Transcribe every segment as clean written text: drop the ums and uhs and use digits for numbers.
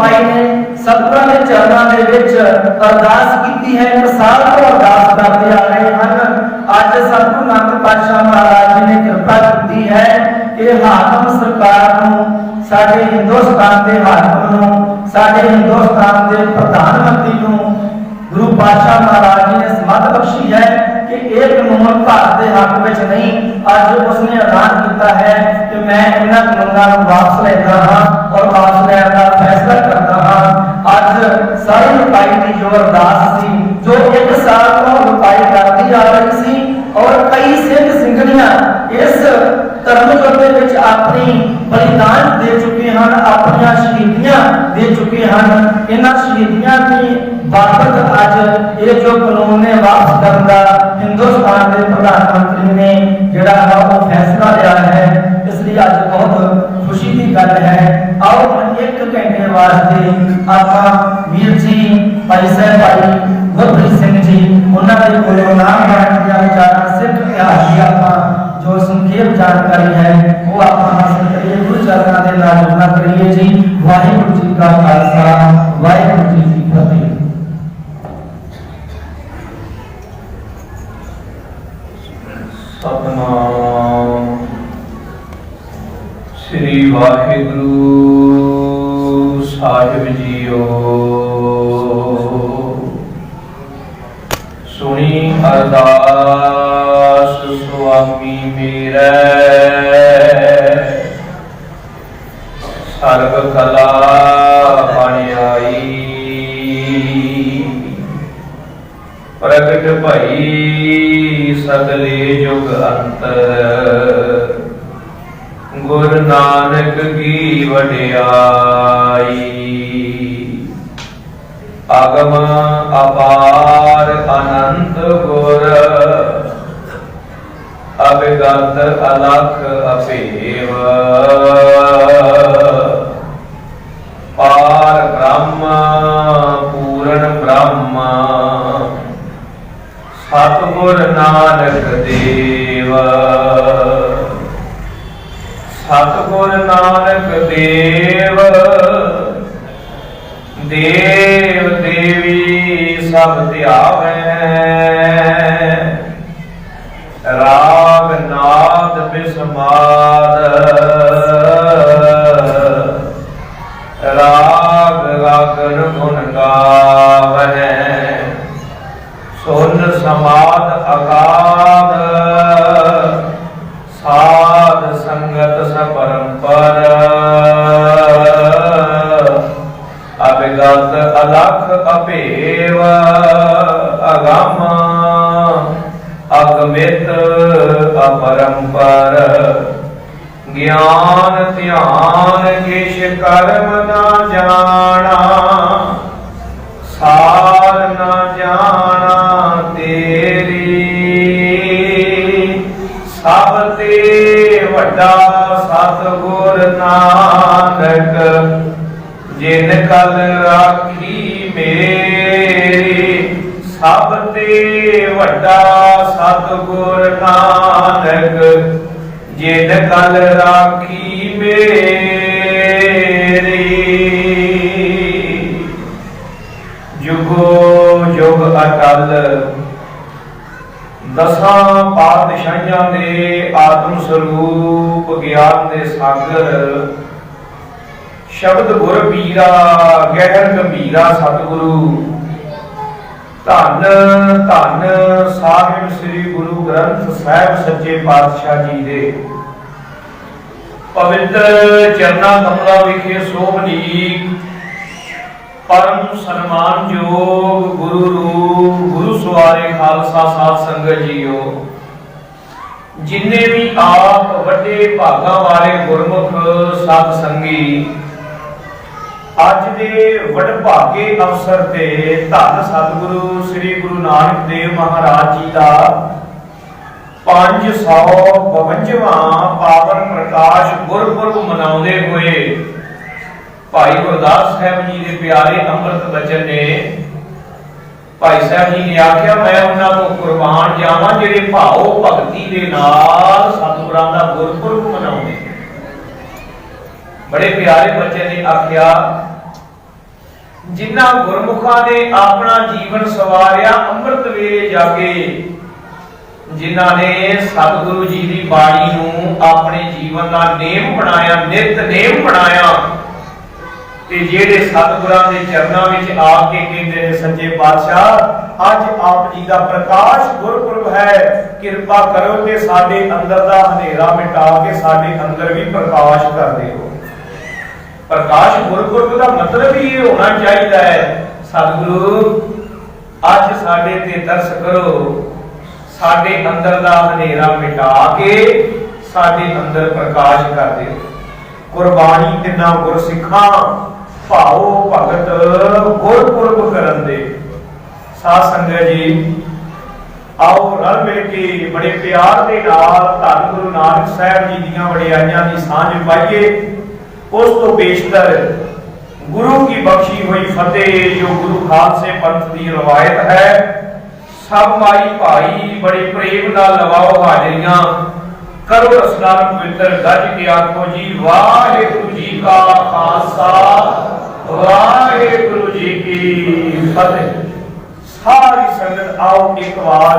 भाई ने सतगुਰਾਂ ਦੇ ਚਰਨਾਂ ਦੇ ਵਿੱਚ ਅਰਦਾਸ ਕੀਤੀ ਹੈ। ਇੱਕ ਸਾਲ ਤੋਂ ਅਰਦਾਸ ਕਰਦੇ ਆ ਰਹੇ ਹਨ। ਅੱਜ ਸਤਿਗੁਰੂ ਨਾਨਕ ਪਾਤਸ਼ਾਹ ਮਹਾਰਾਜ ਜੀ ਨੇ ਕਿਰਪਾ ਕੀਤੀ ਹੈ ਕਿ ਹਾਕਮ ਸਰਕਾਰ ਨੂੰ, ਸਾਡੇ ਹਿੰਦੁਸਤਾਨ ਦੇ ਹਾਕਮ ਨੂੰ, ਸਾਡੇ ਹਿੰਦੁਸਤਾਨ ਦੇ ਪ੍ਰਧਾਨ ਮੰਤਰੀ ਨੂੰ गुरु पातशाह महाराज जी ने समझ बख्शी है कि एक कानून भारत के हक में नहीं। अज उसने ऐलान किया है कि मैं इन्हां कानूनों को वापस लेता हाँ और वापस लेने का फैसला करता हाँ। अज सारी लुकाई की जो अरदास सी, जो एक साल तो लुकाई करती आ रही सी, और कई सिख सिंघड़ियां इस धर्म युद्ध में अपनी बलिदान दे चुके हैं, अपन शहीदियां दे चुके हैं। इन्हां शहीदियां की बाबत अज ये जो कानून ने वापस करने का हिंदुस्तान के प्रधानमंत्री ने जिहड़ा वो फैसला लिया है, इसलिए अज बहुत खुशी की गल है। आओ एक घंटे वास्ते आप वीर जी भाई साहब भाई गुरप्रीत सिंह जी उन्होंने कोलों नाम विचार सिख इतिहास की आप जो संक्षेप जानकारी है वो आप हासिल करिए। गुरु चरणों के नाल जुड़ना करिए जी। वाहिगुरू जी का खालसा, वाहिगुरू जी की फतेह। सतनाम श्री वाहिगुरु साहिब जीओ। सुनी अरदास स्वामी मेरे, सर्व कला बन आई। प्रगट भई सगले युग अंतर, गुरु नानक की वडियाई। आगम अपार अनंत गुर, अभिगत अलख अपेव। पार ब्रह्म पूर्ण ब्रह्म, सतगुर नानक देव। सतगुर नानक देव, देव देवी सब ध्यावै। राग नाद बिस्माद, राग रागन गुण गावै। सुन समाद अगाध, साध संगत सपरंपर। अभिगत अलख अपेव, अगम अगमित अपरंपर। ज्ञान ध्यान किश कर्म न जाना, सार न जाना तेरी। सब ते वड्डा सतगुर नानक, जिन कल राखी मेरी। सब ते वड्डा सतगुर नानक, जिन कल राखी मेरी। जुगो जुग अटल, दसां पातशाहियां दे आत्म स्वरूप ज्ञान दे सागर। शब्द गुर पीरा गहर गंभीरा सतगुरु। धन धन साहिब श्री गुरु ग्रंथ साहिब सच्चे पातशाह जी दे पवित्र चरना कमला विखे सोभनीक परम सन्मान योग गुरु रूप गुरु सवारे खालसा साध संगत जीओ। जिन्ने भी आप वड्डे भागा वाले गुरमुख सत संगी अज दे वडभागे अवसर ते धन सतगुरु श्री गुरु नानक देव महाराज जी का 552वां पावन प्रकाश गुरपुरब मनाउंदे होए भाई गुरदास साहब जी के प्यारे अमृत बचन ने भाई साहब जी ने आख्या मैं उन्हां तो कुर्बान जावां जिहड़े भाव भगती दे नाल सतगुरां दा गुरपुरब मनाउंदे। बड़े प्यारे बच्चे ने आख्या जिन्हां गुरमुखां ने अपना जीवन सवारिया अमृत वेले जाके, जिन्हां ने सतगुरु जी की बाणी नूं अपने जीवन का नेम बनाया, नित नेम बनाया, ते जेड़े सतगुरां दे चरनां विच आके कहंदे ने सच्चे पातशाह अज आप जी दा प्रकाश गुरपुरब है, किरपा करो ते साडे अंदर दा हनेरा मिटा के साडे अंदर भी प्रकाश कर दिओ। प्रकाश गुरपुरब का मतलब ही ये होना चाहिए है, सतगुरु अज साडे ते तरस करो, साडे अंदर दा हनेरा मिटा के साडे अंदर प्रकाश कर दिओ। कुर्बानी तिना गुरसिखां भाओ भगत गुरपुरब करन दे। साध संगत जी आओ रल मिल के बड़े प्यार दे नाल धन गुरु नानक साहब जी दीयां वडियाइयां दी सांझ पाइए। उस तो बेशतर गुरु की बख्शी हुई फतेह जो गुरु खालसे पंथ की रवायत है। सब माई भाई बड़े प्रेम नाल लवाओ हाजरियां, करो रसनान पवित्र गज के आखो जी वाहिगुरु जी का खालसा वाहिगुरु जी की फतेह। सारी संगत आओ एक बार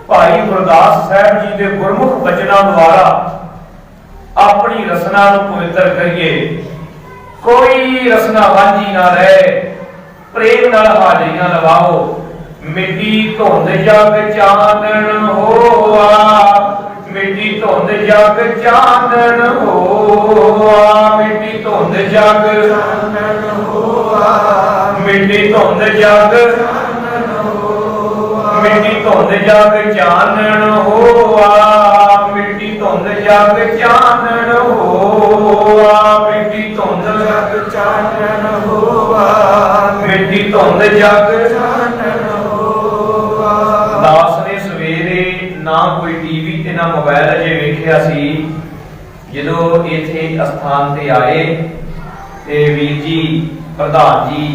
भाई गुरदास साहब जी के गुरमुख बचना द्वारा अपनी रसना पवित्र करिए। कोई रसना वांझी ना रहे, प्रेम नाल हाजरियां लवाओ। मिट्टी धुंध जग चानन होआ, मिट्टी धुंध जग चानन होआ, मिट्टी धुंध जग चानन होआ, मिट्टी धुंध जग मिट्टी धुंध जग चानन होआ, मिट्टी धुंध जग चानन होआ, मिट्टी धुंध जग चानन होआ, मिट्टी धुंध जग चानन होआ। दास ने सवेरे ना कोई टीवी ते ना मोबाइल अजे वेखिया सी। जदों इत्थे अस्थान ते आए ते वीर जी प्रधान जी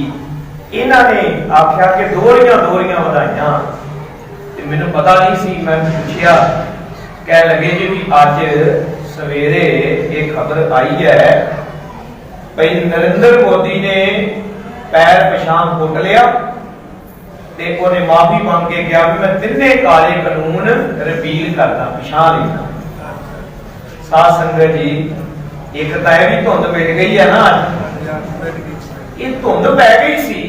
इन्हां ने आख्या कि दोहरियां दोहरियां वधाइयां। मैनू पता नहीं सी, मैं पूछया, कह लगे जी भी अज सवेरे एक खबर आई है भाई नरेंद्र मोदी ने पैर पिछां पुट लिया ते उन्हें माफी मांग के गया भी मैं तिन्ने काले कानून रिपील करता, पिछां लेना। साध संगत जी एक तो यह भी धुंध मिट गई है ना, ये धुंध पै गई सी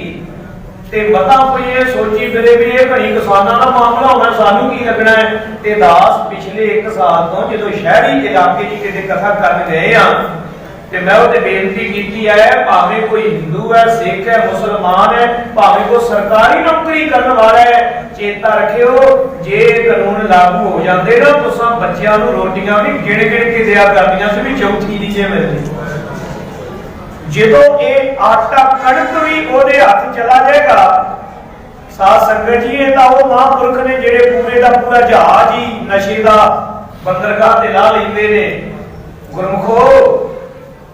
ते मता कोई ये सोची फिरे भी ये घणी किसानां दा मामला होना, सानू की लगना है। ते दास पिछले 1 साल तो जो शहरी इलाके च किते कथा करन गए आ ते मैं उहते बेनती कीती है, भावें कोई हिंदू है, सिख है, मुसलमान है, भावें कोई सरकारी नौकरी करन वाला है, चेता रखियो जे कानून लागू हो जाते ना तुसां बच्चियां नूं रोटियां भी गिण गिण के दिया करदियां सी भी चौथी दी जे मिलदी। जो ये आटा कणक भी ओदे हाथ चला जाएगा, साध संगत जी ये तो वो महापुरख ने जेड़े पूरे का पूरा जहाज ही नशे का बंदरगाह ते ला लेंदे ने। गुरमुखो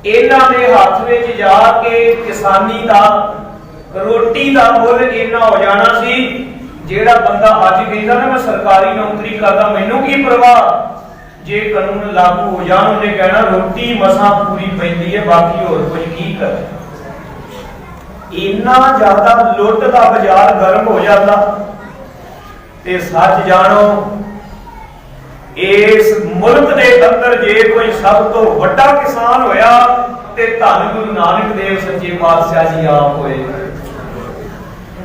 इन्हां दे हाथ विच जाके किसानी का रोटी का मुल इन्ना हो जाना सी। जेड़ा बंदा अज कहंदा ना मैं सरकारी नौकरी करदा मैनू की परवाह, जे कानून लागू हो जान उन्हें कहना रोटी मसा पूरी पैंदी है, बाकी होर कुछ की कर। इन्ना ज्यादा लुट का बाजार गर्म हो जाता। ते सच जानो इस मुल्क के अंदर जे कोई सब तो वड्डा किसान होया ते धन गुरु नानक देव सच्चे पातशाह जी आप होए।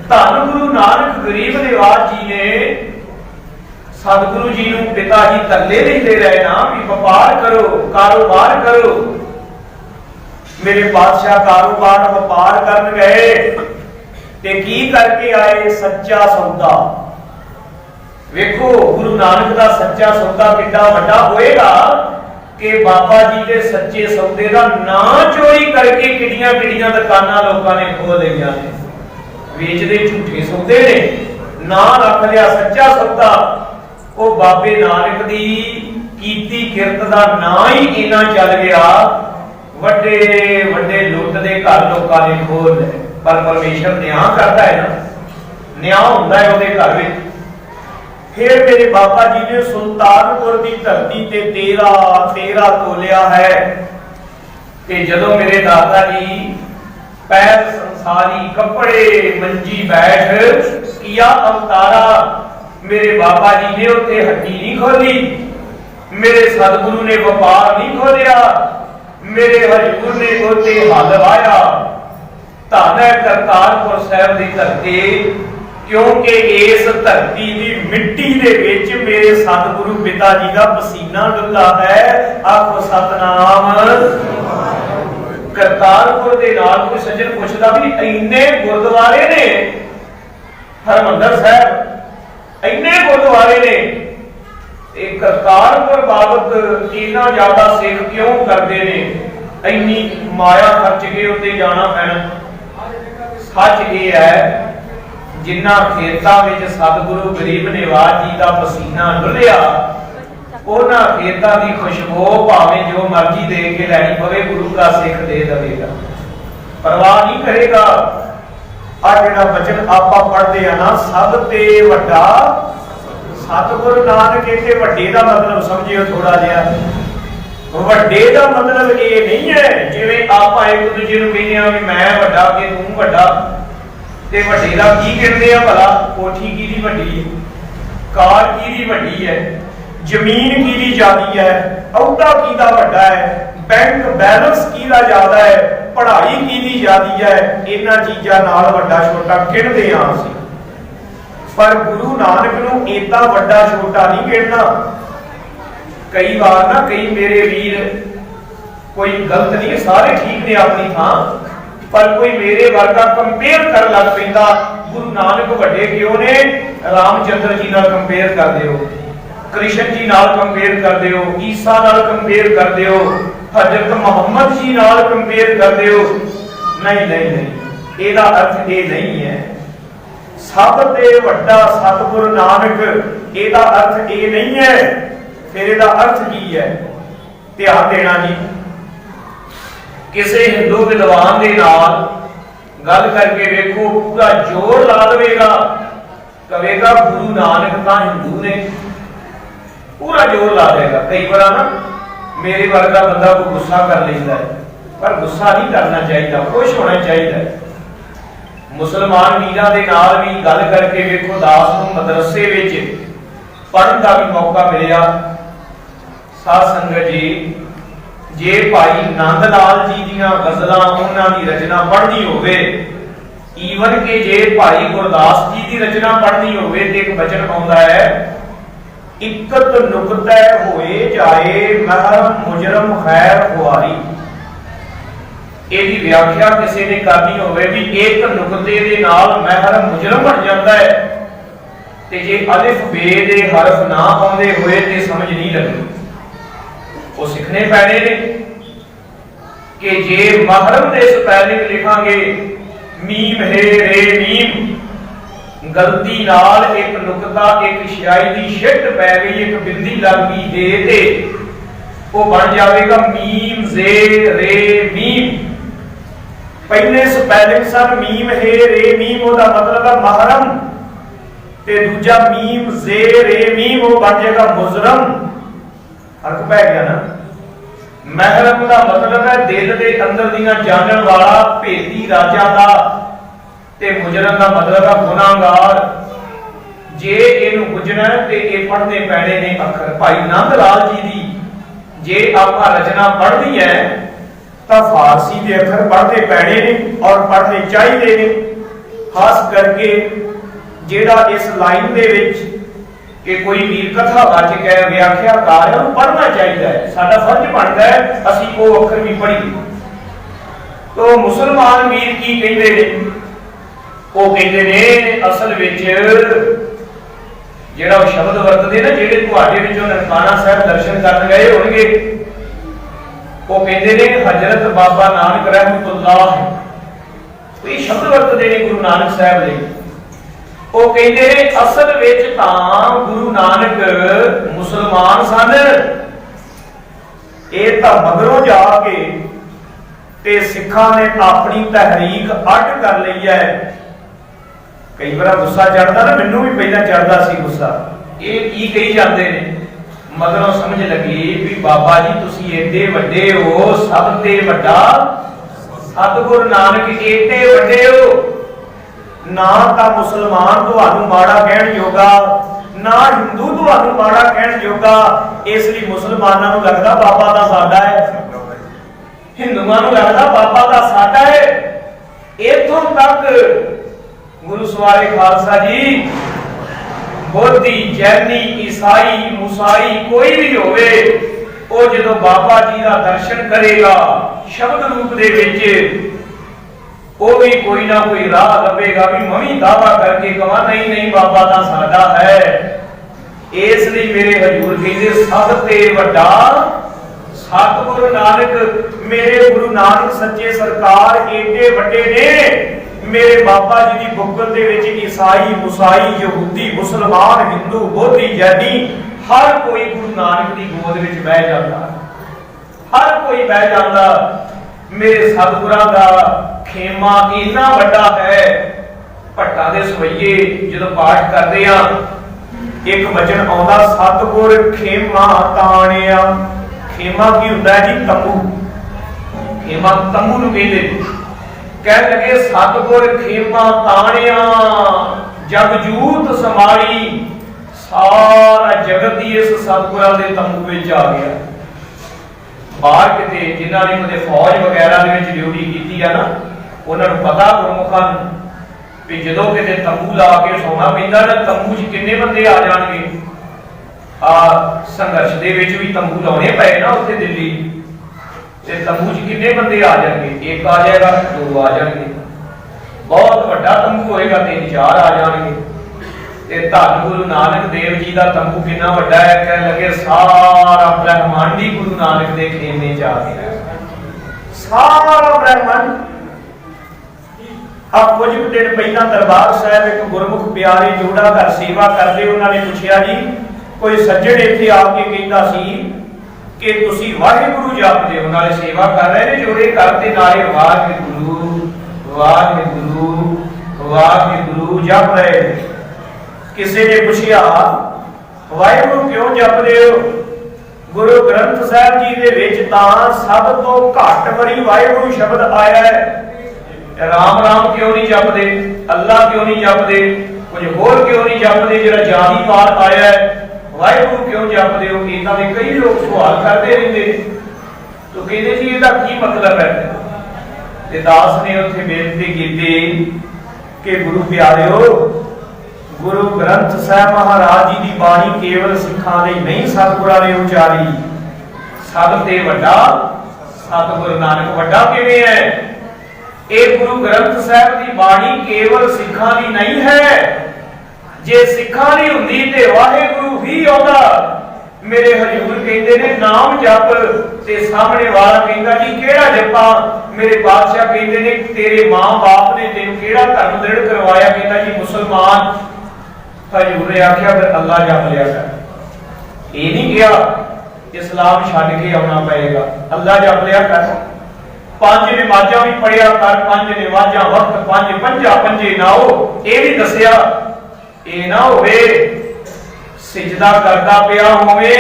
धन गुरु नानक गरीब निवाज जी ने सतगुरु जी नूं पिता जी तरले देते रहे ना भी व्यापार करो, कारोबार करो। मेरे पातशाह कारोबार व्यापार करन गए ते की करके आए, सच्चा सौदा। वेखो गुरु नानक दा सच्चा सौदा कितना वड्डा होएगा कि बाबा जी के सच्चे सौदे का ना चोरी करके किडियां किडियां दुकानां लोकां ने खोल लईआं ने, वेचदे झूठे सौदे ने, ना रख लिया सच्चा सौदा। वो बाबे नानक दी कीती किरत दा ना ही इना चल गया, वड्डे वड्डे लुट दे घर लोकां ने खोल ले। पर परमेश्वर न्याय करता है ना, न्याय हुंदा है उहदे घर विच। फिर मेरे बाबा जी ने सुल्तानपुर की धरती ते 13 तोलिया है। ते जदों मेरे दादा जी पैर सारी कपड़े मंजी बैठ किया अवतारा। मेरे बाबा जी ने उत्थे हड्डी नहीं खोली, मेरे सतगुरु ने व्यापार नहीं खोलिया, मेरे हजूर ने उत्थे हल वाया। धन है करतारपुर साहिब की धरती, क्योंकि इस धरती की मिट्टी दे विच मेरे सतगुरु पिता जी का पसीना डुला है। आखो सतनाम। करतारपुर दे नाल कोई सज्जन पुछदा भी इन्ने गुरुद्वारे ने, हरमंदर साहिब इन्ने गुरुद्वारे ने, करतारपुर बाबत इन्ना ज्यादा सिख क्यों करते ने, इन्नी माया खर्च के उत्ते जाना पैना। सच ये है, जिन्ना खेतां विच सतगुरु गरीब निवाज जी का पसीना डुलिया, उन्हां खेतां की खुशबू भावें जो मर्जी दे के लैनी पवे, गुरु का सिख दे देगा, परवाह नहीं करेगा। आ जिहड़ा वचन आपां पढ़दे आ ना, सब ते वड्डा सतगुरु नानक। इत्थे वड्डे दा मतलब समझियो थोड़ा जिहा, वड्डे दा मतलब ये नहीं है जिवें आपां एक दूजे नूं कहने आ भी मैं वड्डा ते तूं वड्डा। ते वड्डे दा की कहंदे आ भला? कोठी किहदी वड्डी है, कार किहदी वड्डी है, जमीन किहदी ज्यादा है, अहुदा किहदा वड्डा है, बैंक बैलेंस किहदा ज्यादा है, पढ़ाई किहदी ज्यादा है, इन्हां चीजां नाल वड्डा छोटा गिणदे आ असीं। पर गुरु नानक नूं इदां वड्डा छोटा नहीं गिणना। कई बार ना कई मेरे वीर, कोई गलत नहीं, सारे ठीक ने अपनी थां, पर कोई मेरे वर्गा कंपेयर कर लग पैंदा, गुरु नानक वड्डे क्यों ने, रामचंद्र जी नाल कंपेयर कर दिओ, कृष्ण जी नाल कंपेयर कर दिओ, ईसा नाल कंपेयर कर दिओ, हजरत मोहम्मद जी नाल कंपेयर कर दिओ। नहीं नहीं नहीं, एदा अर्थ ये नहीं है। सब ते वड्डा सतगुरु नानक, एदा अर्थ ये नहीं है। फिर एदा अर्थ की है? ध्यान देना जी। किसी हिंदू विद्वान दे नाल गल करके वेखो, पूरा जोर ला देगा, कहेगा गुरु नानक तां हिंदू ने, पूरा जोर ला देगा। कई बार ना मेरे वर्गा बंदा को गुस्सा कर लेता है, पर गुस्सा नहीं करना चाहिए, खुश होना चाहिए। मुसलमान वीरां दे नाल भी गल करके वेखो, दास नूं मदरसे विच पढ़न का भी मौका मिलिया। साध संगत जी, जे भाई नंद लाल जी दीयां गज़लां उन्हां दी रचना पढ़नी होवे, ईवन के जे भाई गुरदास जी दी रचना पढ़नी होवे, ते एक वचन आउंदा है, इक्कत नुकते होए जाए महरम मुजरम खैर खुआरी। ਇਹਦੀ व्याख्या किसी ने करनी होवे भी एक नुकते दे नाल महरम मुजरम बन जाता है, ते जे अलिफ बे दे हरफ ना आउंदे होए ते समझ नहीं लगदी। वो सीखने पैने ने कि जे महरम दे स्पेलिंग लिखांगे मीम है रे मीम, गलती नाल एक नुकता एक शाई दी शिट पै गई, एक बिंदी लग गई हे ते वो बन जाएगा मीम जे रे मीम। पहले स्पेलिंग सन मीम है रे मीम, ओदा मतलब है महरम, ते दूजा मीम जे रे मीम वो बन जाएगा मुजरम। फर्क पै गया ना। महरम का मतलब है दिल दे अंदर दियां जानन वाला भेदी राजा दा, ते मुजरम का मतलब है गुनाहगार। जे इहनूं बुझना ते इह पढ़ने पैणे ने अखर। भाई नंद लाल जी दी जे आपां रचना पढ़नी है तां फारसी दे अखर पढ़ने पैणे ने और पढ़ने चाहिए ने। खास करके जेड़ा इस लाइन दे विच कि कोई वीर कथा वाचक है, व्याख्याकार है, पढ़ना चाहिए है, साडा फर्ज बनता है असीं वो अखर भी पढ़ीए। तो मुसलमान वीर की कहंदे ने, वो कहंदे ने असल विच जेड़ा शब्द वरतदे ना, जेड़े तुहाडे विचों ननकाना साहिब दर्शन करन गए होणगे, वो कहंदे ने हजरत बाबा नानक रहमतुल्लाह, कोई शब्द वरतदे ने गुरु नानक साहिब लई। वो कहंदे ने असल विच तां गुरु नानक मुसलमान सन, ਇਹ ਤਾਂ ਮਗਰੋਂ ਜਾ ਕੇ ਤੇ ਸਿੱਖਾਂ ਨੇ ਆਪਣੀ ਤਹਿਰੀਕ ਅੱਡ ਕਰ ਲਈ ਹੈ। ਕਈ ਵਾਰ ਗੁੱਸਾ ਚੜਦਾ ਨਾ, ਮੈਨੂੰ ਵੀ ਪਹਿਲਾਂ ਚੜਦਾ ਸੀ ਗੁੱਸਾ, ਇਹ ਕੀ ਕਹੀ ਜਾਂਦੇ ਨੇ। ਮਗਰੋਂ ਸਮਝ ਲੱਗੀ ਵੀ ਬਾਬਾ ਜੀ ਤੁਸੀਂ ਏਡੇ ਵੱਡੇ ਹੋ, ਸਭ ਤੇ ਵੱਡਾ सतगुरु नानक एते वड्डे हो, ना तां मुसलमान तुहानू माड़ा कहण योगा, ना हिंदू तुहानू माड़ा कहण योगा। इसलिए मुसलमानां नू लगदा बाबा दा साडा है, हिंदुआं नू लगदा बाबा दा साडा है। इथों तक गुरु सवारे खालसा जी, बोधी, जैनी, ईसाई, मूसाई कोई भी होवे, ਉਹ ਜਦੋਂ ਬਾਬਾ ਜੀ ਦਾ ਦਰਸ਼ਨ ਕਰੇਗਾ ਸ਼ਬਦ ਰੂਪ ਦੇ ਵਿੱਚ, ਉਹ ਵੀ ਕੋਈ ਨਾ ਕੋਈ ਰਾਹ ਲੱਭੇਗਾ ਵੀ ਮੈਂ ਵੀ ਦਾਵਾ ਕਰਕੇ ਕਹਾਂ ਨਹੀਂ ਨਹੀਂ ਬਾਬਾ ਤਾਂ ਸਾਡਾ ਹੈ। ਇਸ ਲਈ ਮੇਰੇ ਹਜ਼ੂਰ ਕਹਿੰਦੇ ਸਭ ਤੇ ਵੱਡਾ ਸਤਿਗੁਰੂ ਨਾਨਕ, ਮੇਰੇ ਗੁਰੂ ਨਾਨਕ ਸੱਚੇ ਸਰਕਾਰ ਏਡੇ ਵੱਡੇ ਨੇ। ਮੇਰੇ ਬਾਬਾ ਜੀ ਦੀ ਬੁੱਕਲ ਦੇ ਵਿੱਚ ਈਸਾਈ, ਮੂਸਾਈ, ਯਹੂਦੀ, ਮੁਸਲਮਾਨ, ਹਿੰਦੂ, ਬੋਧੀ, ਜੈਨੀ हर कोई गुरु नानक की गोद में बह जाता, हर कोई बह जाता। मेरे सतगुरां दा खेमा इन्ना वड्डा है। भट्टा दे सवैये जदों पाठ करते हैं एक वचन आउंदा, सतगुर खेमा ताणिया। खेमा की हुंदा है जी? तंबू। खेमा तंबू नूं कहंदे। कह लगे सतगुर खेमा ताणिया, जग जूत समारी। सारा जगत ही इस सतगुरां दे तंबू विच आ गया। बाहर किते जिन्हां ने कदे फौज वगैरह दे विच ड्यूटी कीती है ना, उन्हां नूं पता गुरमुखां नूं भी जदों किते तंबू ला के सोना पैंदा ना, तंबू 'च किन्ने बंदे आ जाणगे। संघर्ष दे विच भी तंबू लाउणे पए ना उत्थे दिल्ली, ते तंबू 'च किन्ने बंदे आ जाणगे? एक आ जाएगा, दो आ जाणगे। बहुत वड्डा तंबू होएगा, 3-4 आ जाणगे। ते धन गुरु नानक देव जी का तंबू कितना वड्डा है, कह लगे सारा ब्रह्मांड ही गुरु नानक दे खेमे च आ गया। सारा ब्रह्मांड। अब कुछ दिन पहला दरबार साहब एक गुरमुख प्यारे जोड़ा घर सेवा करते, उन्होंने पूछा जी कोई सज्जण इत्थे आके कहता सी कि तुसी वाहिगुरु जपदे हो, नाले सेवा कर रहे ने जोड़े करते, नाले वाहिगुरु वाहिगुरु वाहिगुरु जप रहे। किसी ने पूछा वाहिगुरु क्यों जपदे हो? गुरु ग्रंथ साहब जी दे विच तां सब तो घट वरी वाहिगुरु शब्द आया है। राम राम क्यों नहीं जपदे? अल्लाह क्यों नहीं जपदे? कुछ होर क्यों नहीं जपदे? जिहड़ा जानी पार आया है वाहिगुरु क्यों जपदे हो? इदां दे कई लोग सवाल करते रहंदे। तो कहंदे जी इहदा की मतलब है? ते दास ने उत्थे बेनती कीती कि गुरु प्यारेओ, गुरु ग्रंथ साहब महाराज जी की बाणी केवल सिखां लई नहीं सतगुरां ने उचारी। सब ते वड्डा सतगुरु नानक। वड्डा किवें है? एक गुरु ग्रंथ साहब की बाणी केवल सिखां दी नहीं है। जे सिखां दी हुंदी ते वाहिगुरु ही आउंदा। मेरे हजूर कहंदे ने नाम जप, ते सामने वाला कहंदा जी केड़ा जपा? मेरे बादशाह कहंदे ने तेरे मां बाप ने तेनू केड़ा धर्म दृढ़ करवाया? कहंदा जी मुसलमान। हजूर ने आख्या फिर अल्लाह जप लिया कर। ये नहीं गया इस्लाम छड्ड के आना पएगा, अल्लाह जप लिया कर। 5 नमाज़ां भी पढ़िया कर, 5 नमाज़ां वक्त 5 पंजा पंजे ना हो। ये भी दसिया ये ना होवे सिजदा करदा पिया होवे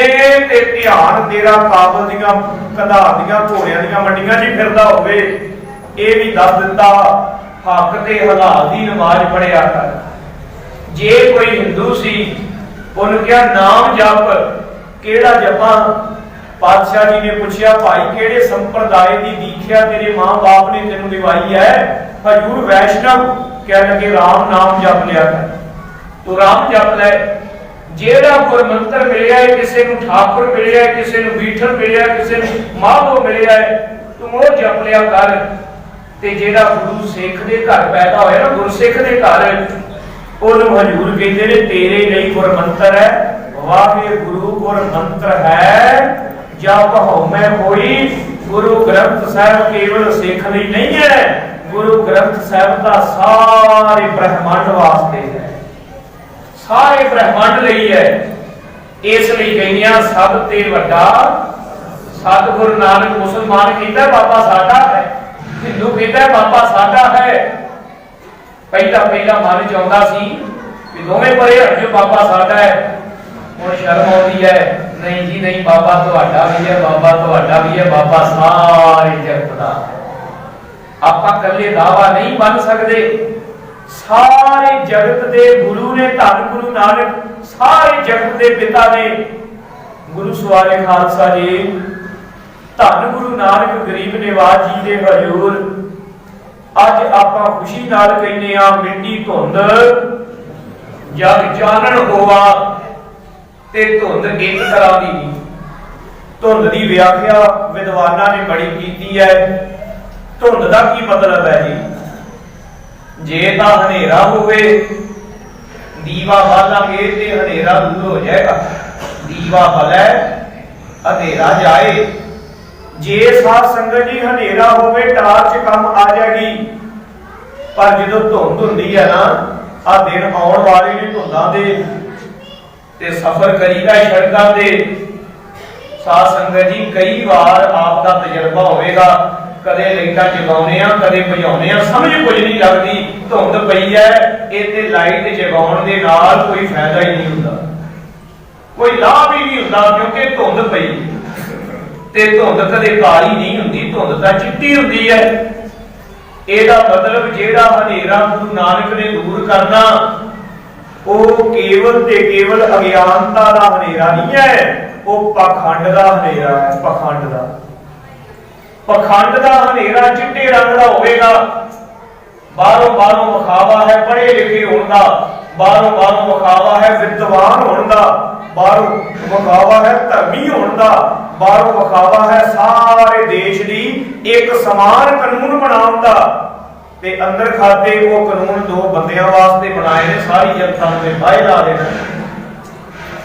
ते ध्यान तेरा काबल दियां कंधा दियां घोड़ियां दियां मंडियां 'च फिरदा होवे। ये भी दस दिता हक ते हलाल दी नमाज पढ़िया कर। जे कोई हिंदू सी उन्होंने क्या नाम जप, केड़ा जपा? पातशाह जी ने पूछा भाई केड़े संप्रदाय की दीक्षा तेरे मां बाप ने तेनू दिवाई है? हजूर वैष्णव। कह लगे राम नाम जप लिया कर। तो राम जप ले। जेड़ा कोई मंत्र मिलिया है, किसी को ठाकुर मिलिया है, किसी को बीठल मिलिया है, किसी को माधो मिलिया है, तुम वो जप लिया कर। ते जेड़ा गुरु सिख दे घर पैदा होया ना, गुरसिख दे घर, उन्होंने हजूर कहते ने तेरे लिए गुर मंत्र है, वाहिगुरु गुर मंत्र है। जब हौमै होई। गुरु ग्रंथ साहब केवल सिख लिए नहीं है, गुरु ग्रंथ साहब का सारे ब्रह्मांड वास्ते है, सारे ब्रह्मांड लिए है। इसलिए कहियां सब ते वड्डा सतगुरु नानक। मुसलमान कहता बाबा साडा है, हिंदू कहता बाबा साडा है। पहला पहला मन च आउंदा सी कि दोवें परे हट जो बाबा साडा है। हुण शर्म आउंदी है, नहीं जी नहीं, बाबा तुहाडा भी है, बाबा तुहाडा भी है, बाबा सारे जगत दा है। ਆਪਾਂ ਇਕੱਲੇ ਦਾਵਾ ਨਹੀਂ ਬਣ ਸਕਦੇ। ਸਾਰੇ ਜਗਤ ਦੇ ਗੁਰੂ ਨੇ, ਧੰਨ ਗੁਰੂ ਨਾਨਕ ਸਾਰੇ ਜਗਤ ਦੇ ਪਿਤਾ ਨੇ ਗੁਰੂ ਸਵਾਰੇ ਖਾਲਸਾ ਜੀ, ਧੰਨ ਗੁਰੂ ਨਾਨਕ ਗਰੀਬ ਨਿਵਾਜ ਜੀ ਦੇ ਹਜ਼ੂਰ ਅੱਜ ਆਪਾਂ ਖੁਸ਼ੀ ਨਾਲ ਕਹਿੰਦੇ ਆ ਮਿੱਟੀ ਧੁੰਦ ਜਗ ਚਾਨਣ ਹੋਵਾ। ਤੇ ਧੁੰਦ ਇੱਕ ਤਰ੍ਹਾਂ ਦੀ ਨਹੀਂ। ਧੁੰਦ ਦੀ ਵਿਆਖਿਆ ਵਿਦਵਾਨਾਂ ਨੇ ਬੜੀ ਕੀਤੀ ਹੈ। ਧੁੰਦ ਦਾ ਕੀ ਮਤਲਬ ਹੈ ਜੀ? ਜੇ ਤਾਂ ਹਨੇਰਾ ਹੋਵੇ, ਦੀਵਾ ਬਾਲਾਂਗੇ ਤੇ ਹਨੇਰਾ ਦੂਰ ਹੋ ਜਾਏਗਾ। ਦੀਵਾ ਬਲੇ ਹਨੇਰਾ ਜਾਏ। ਜੇ ਸਾਧ ਸੰਗਤ ਜੀ ਹਨੇਰਾ ਹੋਵੇ ਟਾਰਚ ਕੰਮ ਆ ਜਾਏਗੀ। ਪਰ ਜਦੋਂ ਧੁੰਦ ਹੁੰਦੀ ਹੈ ਨਾ, ਆ ਦਿਨ ਆਉਣ ਵਾਲੇ ਨੇ ਧੁੰਦਾਂ ਦੇ ਤੇ ਸਫ਼ਰ ਕਰੀਦਾ ਸੜਕਾਂ ਤੇ। ਸਾਧ ਸੰਗਤ ਜੀ ਕਈ ਵਾਰ ਆਪ ਦਾ ਤਜਰਬਾ ਹੋਵੇਗਾ, ਕਦੇ ਲਾਈਟਾਂ ਜਗਾਉਣੇ ਆ, ਕਦੇ ਬੁਝਾਉਣੇ ਆ, ਸਮਝ ਕੁਝ ਨਹੀਂ ਲੱਗਦੀ। ਧੁੰਦ ਪਈ ਹੈ, ਇਹ ਤੇ ਲਾਈਟ ਜਗਾਉਣ ਦੇ ਨਾਲ ਕੋਈ ਫਾਇਦਾ ਹੀ ਨਹੀਂ ਹੁੰਦਾ, ਕੋਈ ਲਾਭ ਹੀ ਨਹੀਂ ਹੁੰਦਾ, ਕਿਉਂਕਿ ਧੁੰਦ ਪਈ ਤੇ ਧੁੰਦ ਕਦੇ ਕਾਲੀ ਨਹੀਂ ਹੁੰਦੀ, ਧੁੰਦ ਤਾਂ ਚਿੱਟੀ ਹੁੰਦੀ ਹੈ। ਇਹਦਾ ਮਤਲਬ ਜਿਹੜਾ ਹਨੇਰਾ ਗੁਰੂ ਨਾਨਕ ਨੇ ਦੂਰ ਕਰਨਾ, ਉਹ ਕੇਵਲ ਤੇ ਕੇਵਲ ਅਗਿਆਨਤਾ ਦਾ ਹਨੇਰਾ ਨਹੀਂ ਹੈ, ਉਹ ਪਖੰਡ ਦਾ ਹਨੇਰਾ ਹੈ। ਪਖੰਡ ਦਾ ਹਨੇਰਾ ਚਿੱਟੇ ਰੰਗ ਦਾ ਹੋਵੇਗਾ। ਬਾਹਰੋਂ ਵਿਖਾਵਾ ਹੈ ਪੜ੍ਹੇ ਲਿਖੇ ਹੋਣ ਦਾ, ਬਾਹਰੋਂ ਵਿਖਾਵਾ ਹੈ ਵਿਦਵਾਨ ਹੋਣ ਦਾ, ਬਾਹਰੋਂ ਵਿਖਾਵਾ ਹੈ ਧਰਮੀ ਹੋਣ ਦਾ, ਬਾਹਰੋਂ ਵਿਖਾਵਾ ਹੈ ਸਾਰੇ ਦੇਸ਼ ਦੀ ਇੱਕ ਸਮਾਨ ਕਾਨੂੰਨ ਬਣਾਉਣ ਦਾ। ਤੇ ਅੰਦਰ ਖਾਤੇ ਉਹ ਕਾਨੂੰਨ ਦੋ ਬੰਦਿਆਂ ਵਾਸਤੇ ਬਣਾਏ ਨੇ, ਸਾਰੀ ਜਨਤਾ ਨੂੰ ਬਾਹਰ ਲਾ ਦੇਣਾ।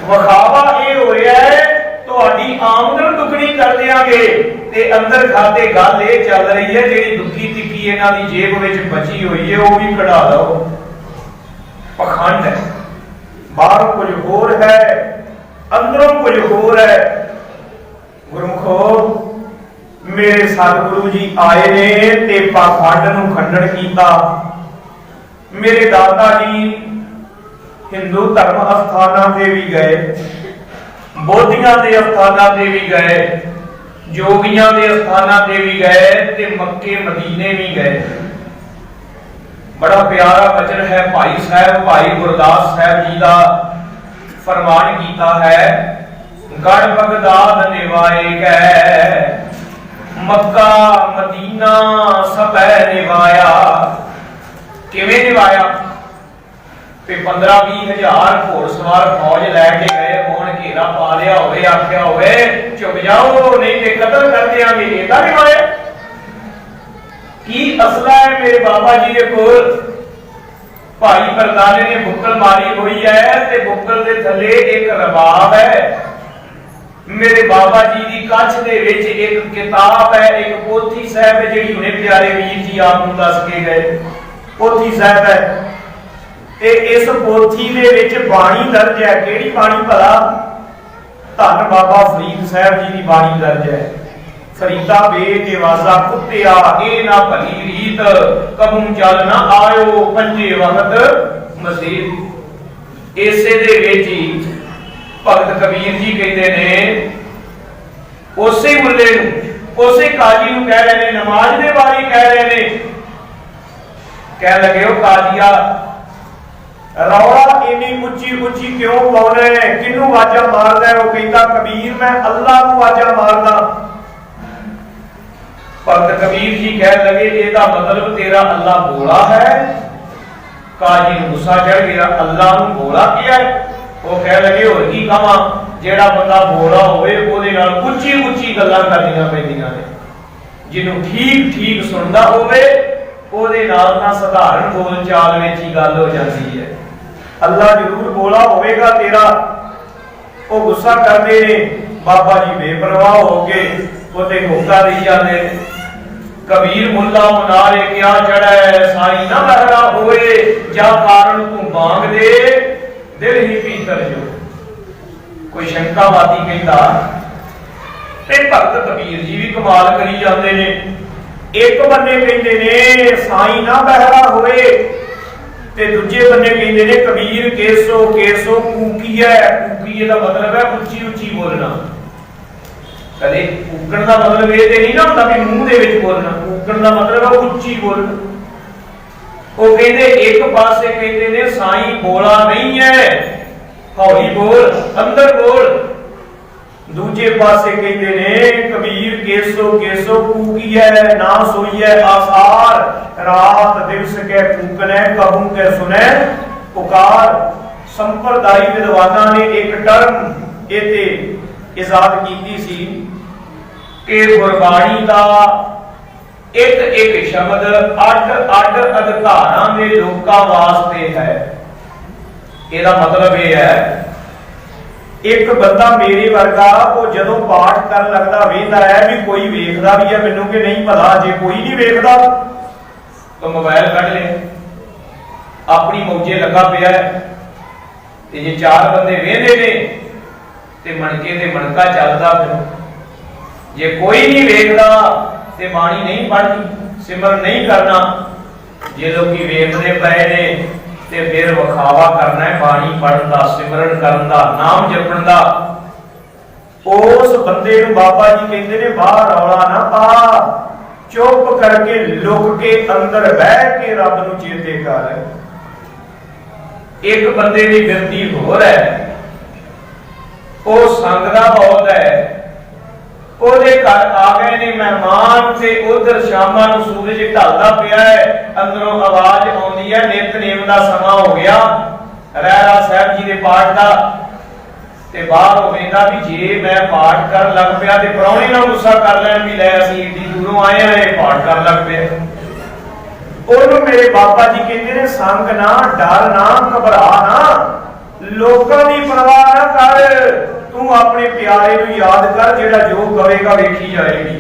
ਵਿਖਾਵਾ ਇਹ ਹੋਇਆ ਹੈ ਤੁਹਾਡੀ ਆਮਦਨ ਦੁੱਗਣੀ ਕਰ ਦਿਆਂਗੇ, ਤੇ ਅੰਦਰ ਖਾਤੇ ਗੱਲ ਇਹ ਚੱਲ ਰਹੀ ਹੈ ਜਿਹੜੀ ਦੁੱਖੀ ਤਿੱਖੀ ਇਹਨਾਂ ਦੀ ਜੇਬ ਵਿੱਚ ਬਚੀ ਹੋਈ ਹੈ ਉਹ ਵੀ ਕਢਾ ਲਓ। ਪਖੰਡ ਹੈ। ਬਾਹਰੋਂ ਕੁਝ ਹੋਰ ਹੈ, ਅੰਦਰੋਂ ਕੁਝ ਹੋਰ ਹੈ। ਗੁਰਮੁਖੋ, ਮੇਰੇ ਸਤਿਗੁਰੂ ਜੀ ਆਏ ਨੇ ਤੇ ਪਖੰਡ ਨੂੰ ਖੰਡਨ ਕੀਤਾ। ਮੇਰੇ ਦਾਦਾ ਜੀ ਹਿੰਦੂ ਧਰਮ ਅਸਥਾਨਾਂ ਤੇ ਵੀ ਗਏ, ਬੋਧੀਆਂ ਦੇ ਅਸਥਾਨਾਂ ਤੇ ਵੀ ਗਏ, ਜੋਗੀਆਂ ਦੇ ਅਸਥਾਨਾਂ ਤੇ ਵੀ ਗਏ ਤੇ ਮੱਕੇ ਮਦੀਨੇ ਵੀ ਗਏ। ਬੜਾ ਪਿਆਰਾ ਬਚਨ ਹੈ ਭਾਈ ਸਾਹਿਬ, ਭਾਈ ਗੁਰਦਾਸ ਸਾਹਿਬ ਜੀ ਦਾ ਫਰਮਾਨ ਕੀਤਾ ਹੈ, ਗੜ ਬਗਦਾਦ ਨਿਵਾਏ ਗਏ, ਮੱਕਾ ਮਦੀਨਾ ਸਭੈ ਨਿਵਾਇਆ। ਕਿਵੇਂ ਨਿਵਾਇਆ? ਤੇ 15-20 ਹਜ਼ਾਰ ਘੋੜਸਵਾਰ ਫੌਜ ਲੈ ਕੇ ਗਏ ਹੋਣ, ਘੇਰਾ ਪਾ ਲਿਆ ਹੋਵੇ, ਆਖਿਆ ਹੋਵੇ ਚੁੱਪ ਜਾਓ ਨਹੀਂ ਤੇ ਕਤਲ ਕਰ ਦਿਆਂਗੇ। ਇਹਦਾ ਨਿਵਾਇਆ ਕੀ ਅਸਲਾ ਹੈ ਮੇਰੇ ਬਾਬਾ ਜੀ ਦੇ ਕੋਲ? ਭਾਈ ਪਰਦਾਨੇ ਨੇ ਬੁੱਕਲ ਮਾਰੀ ਹੋਈ ਹੈ ਤੇ ਬੁੱਕਲ ਦੇ ਥੱਲੇ ਇੱਕ ਰਬਾਬ ਹੈ। ਮੇਰੇ ਬਾਬਾ ਜੀ ਦੀ ਕੱਛ ਦੇ ਵਿੱਚ ਇੱਕ ਕਿਤਾਬ ਹੈ, ਇੱਕ ਪੋਥੀ ਸਾਹਿਬ ਹੈ ਜਿਹੜੀ ਹੁਣੇ ਪਿਆਰੇ ਵੀਰ ਜੀ ਆਪ ਨੂੰ ਦੱਸ ਕੇ ਗਏ। ਪੋਥੀ ਸਾਹਿਬ ਹੈ ਤੇ ਇਸ ਪੋਥੀ ਦੇ ਵਿੱਚ ਬਾਣੀ ਦਰਜ ਹੈ। ਕਿਹੜੀ ਬਾਣੀ ਭਲਾ? ਧੰਨ ਬਾਬਾ ਫਰੀਦ ਸਾਹਿਬ ਜੀ ਦੀ ਬਾਣੀ ਦਰਜ ਹੈ। ਫਰੀਦਾ ਬੇਨਿਵਾਜ਼ਾ ਕੁੱਤਿਆ ਇਹ ਨਾ ਭਲੀ ਰੀਤ, ਕਬੂ ਚੱਲ ਨਾ ਆਇਓ ਪੰਜੇ ਵਕਤ ਮਸੀਤ। ਇਸੇ ਦੇ ਵਿੱਚ ਹੀ ਭਗਤ ਕਬੀਰ ਜੀ ਕਹਿੰਦੇ ਨੇ, ਉਸੇ ਮੁੱਲੇ ਨੂੰ, ਉਸੇ ਕਾਜੀ ਨੂੰ ਕਹਿ ਰਹੇ ਨੇ, ਨਮਾਜ਼ ਦੇ ਬਾਰੇ ਕਹਿ ਰਹੇ ਨੇ। ਕਹਿ ਲਗੇ ਉਹ ਕਾਜੀਆ ਰੌਲਾ ਇੰਨੀ ਉੱਚੀ ਕਿਉਂ ਪਾਉਣਾ ਹੈ, ਕਿਹਨੂੰ ਆਵਾਜ਼ਾਂ ਮਾਰਦਾ ਹੈ? ਉਹ ਕਹਿੰਦਾ ਕਬੀਰ ਮੈਂ ਅੱਲਾਹ ਨੂੰ ਆਵਾਜ਼ਾਂ ਮਾਰਦਾ। ਭਗਤ ਕਬੀਰ ਜੀ ਕਹਿ ਲਗੇ ਇਹਦਾ ਮਤਲਬ ਤੇਰਾ ਅੱਲਾਹ ਬੋਲਾ ਹੈ। ਕਾਜੀ ਨੂੰ ਗੁੱਸਾ ਚੜ ਗਿਆ, ਅੱਲਾਹ ਨੂੰ ਬੋਲਾ ਕਿਹਾ? ਉਹ ਕਹਿ ਲਗੇ ਹੋਰ ਕੀ ਕਹਾਂ, ਜਿਹੜਾ ਬੰਦਾ ਬੋਲਾ ਹੋਵੇ ਉਹਦੇ ਨਾਲ ਉੱਚੀ ਗੱਲਾਂ ਕਰਨੀਆਂ ਪੈਂਦੀਆਂ ਨੇ। ਜਿਹਨੂੰ ਠੀਕ ਸੁਣਦਾ ਹੋਵੇ ਉਹਦੇ ਨਾਲ ਨਾ ਸਧਾਰਨ ਬੋਲ ਚਾਲ ਵਿੱਚ ਹੀ ਗੱਲ ਹੋ ਜਾਂਦੀ ਹੈ। ਅੱਲਾਹ ਜ਼ਰੂਰ ਬੋਲਾ ਹੋਵੇਗਾ ਤੇਰਾ। ਉਹ ਗੁੱਸਾ ਕਰਦੇ ਨੇ। ਬਾਬਾ ਜੀ ਬੇਪਰਵਾਹ ਹੋ ਕੇ ਉਹਦੇ ਹੋਕਾ ਦੇਈ ਜਾਂਦੇ ਨੇ। ਕਬੀਰ ਮੁੱਲਾ ਮਨਾਰੇ ਕਿਆ ਚੜੈ, ਸਾਈ ਨਾ ਲਹਿਰਾ ਹੋਏ, ਜਾਂ ਕਾਰਨ ਤੂੰ ਬਾਂਗ ਦੇ ਦਿਲ ਹੀ ਭੀਤਰ ਜੋ। ਕੋਈ ਸ਼ੰਕਾਵਾਦੀ ਕਹਿੰਦਾ ਤੇ ਭਗਤ ਕਬੀਰ ਜੀ ਵੀ ਕਮਾਲ ਕਰੀ ਜਾਂਦੇ ਨੇ। ਇੱਕ ਬੰਨੇ ਕਹਿੰਦੇ ਨੇ ਸਾਈ ਨਾ ਬਹਿਰਾ ਹੋਏ ਤੇ ਦੂਜੇ ਬੰਨੇ ਕਹਿੰਦੇ ਨੇ ਕਬੀਰ ਕੇਸੋ ਕੂਕੀਐ। ਕੂਕੀਏ ਦਾ ਮਤਲਬ ਹੈ ਉੱਚੀ ਬੋਲਣਾ। ਕਦੇ ਕੂਕਣ ਦਾ ਮਤਲਬ ਇਹ ਤੇ ਨਹੀਂ ਨਾ ਹੁੰਦਾ ਵੀ ਮੂੰਹ ਦੇ ਵਿੱਚ ਬੋਲਣਾ। फूकण का मतलब है उच्ची बोल। वो कहते एक पासे कहते ने साईं बोला नहीं है, हौली बोल, अंदर बोल। दूजे पासे कहते ने कबीर केसो केसो फूकी है, ना सोई है आसार, रात दिवस के फूकने कहूं के सुने पुकार। संप्रदायी विद्वाना ने एक टर्म इते इजाद की सी कि गुरबाणी का एक एक शब्द अड अड अधिकारां दे लोकां वास्ते है। ਇਹਦਾ मतलब यह है एक बंदा मेरे वर्गा वो जदों पाठ कर लगता वेंदा है भी कोई वेखदा भी है मैनू कि नहीं भला, जे कोई नहीं वेखदा तो मोबाइल कढ ले अपनी मौजे लगा पिया है। ते जे चार बंदे वेंदे ने ते मणके ते मणका चलदा फिर। जे कोई नहीं वेखदा ते बाणी नहीं पढ़नी, सिमरन नहीं करना। जे लोग वेखदे पए ने ते फिर वखावा करना है बाणी पढ़न दा, सिमरन करन दा, नाम जपण दा। उस बंदे नूं बाबा जी कहंदे ने बाहर रौला ना पा, चुप करके लुक के अंदर बह के रब नूं चेते कर। एक बंदे दी बिरती होर है, वो संग दा बहुत है, ਉਹਦੇ ਘਰ ਆ ਗਏ ਨੇ ਮਹਿਮਾਨ ਤੇ ਉਧਰ ਸ਼ਾਮਾਂ ਨੂੰ ਸੂਰਜ ਢਲਦਾ ਪਿਆ ਹੈ, ਅੰਦਰੋਂ ਆਵਾਜ਼ ਆਉਂਦੀ ਹੈ ਨਿਤਨੇਮ ਦਾ ਸਮਾਂ ਹੋ ਗਿਆ ਰਹਿਰਾ ਸਾਹਿਬ ਜੀ ਦੇ ਪਾਠ ਦਾ। ਤੇ ਬਾਹਰ ਹੋਵੇਂਦਾ ਵੀ ਜੇ ਮੈਂ ਪਾਠ ਕਰਨ ਲੱਗ ਪਿਆ ਤੇ ਪ੍ਰਾਹੁਣੇ ਨਾਲ ਗੁੱਸਾ ਕਰ ਲੈਣ ਵੀ ਲੈ ਅਸੀਂ ਏਡੀ ਦੂਰੋਂ ਆਏ ਆ ਇਹ ਪਾਠ ਕਰਨ ਲੱਗ ਪਿਆ। ਉਹਨੂੰ ਮੇਰੇ ਬਾਬਾ ਜੀ ਕਹਿੰਦੇ ਨੇ ਸੰਗ ਨਾ, ਡਰ ਨਾ, ਘਬਰਾ ਨਾ, ਲੋਕਾਂ ਦੀ ਪਰਵਾਹ ਨਾ ਕਰ, तू अपने प्यारे नूं याद कर जेड़ा जो कवेगा वेखी जाएगी।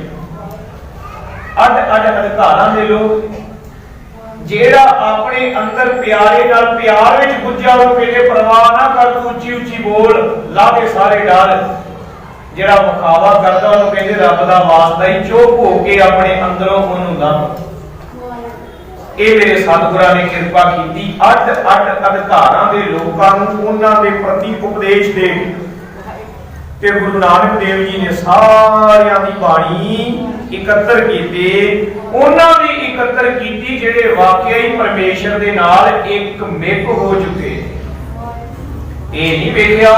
अड अड अधिकारां दे लोग जेड़ा अपने अंदर प्यारे नाल प्यार विच गुज्जा हो के परवाह ना कर, तू उच्ची उच्ची बोल, ला के सारे डाल। जेड़ा मुखावा करदा ओनू कहंदे रब दा वास्ता ही, चुप हो के अपने अंदरों ओनू ला। ਇਹ ਮੇਰੇ ਸਤਿਗੁਰਾਂ ਨੇ ਕਿਰਪਾ ਕੀਤੀ ਅੱਡ ਅੱਡ ਅਧਿਕਾਰਾਂ ਦੇ ਲੋਕਾਂ ਨੂੰ ਉਹਨਾਂ ਦੇ ਪ੍ਰਤੀ ਉਪਦੇਸ਼ ਦੇ ਤੇ ਗੁਰੂ ਨਾਨਕ ਦੇਵ ਜੀ ਨੇ ਸਾਰਿਆਂ ਦੀ ਬਾਣੀ ਇਕੱਤਰ ਕੀਤੀ। ਉਹਨਾਂ ਦੀ ਇਕੱਤਰ ਕੀਤੀ ਜਿਹੜੇ ਵਾਕਿਆ ਹੀ ਪਰਮੇਸ਼ਰ ਦੇ ਨਾਲ ਇੱਕ ਮਿਕ ਹੋ ਚੁੱਕੇ। ਇਹ ਨਹੀਂ ਵੇਖਿਆ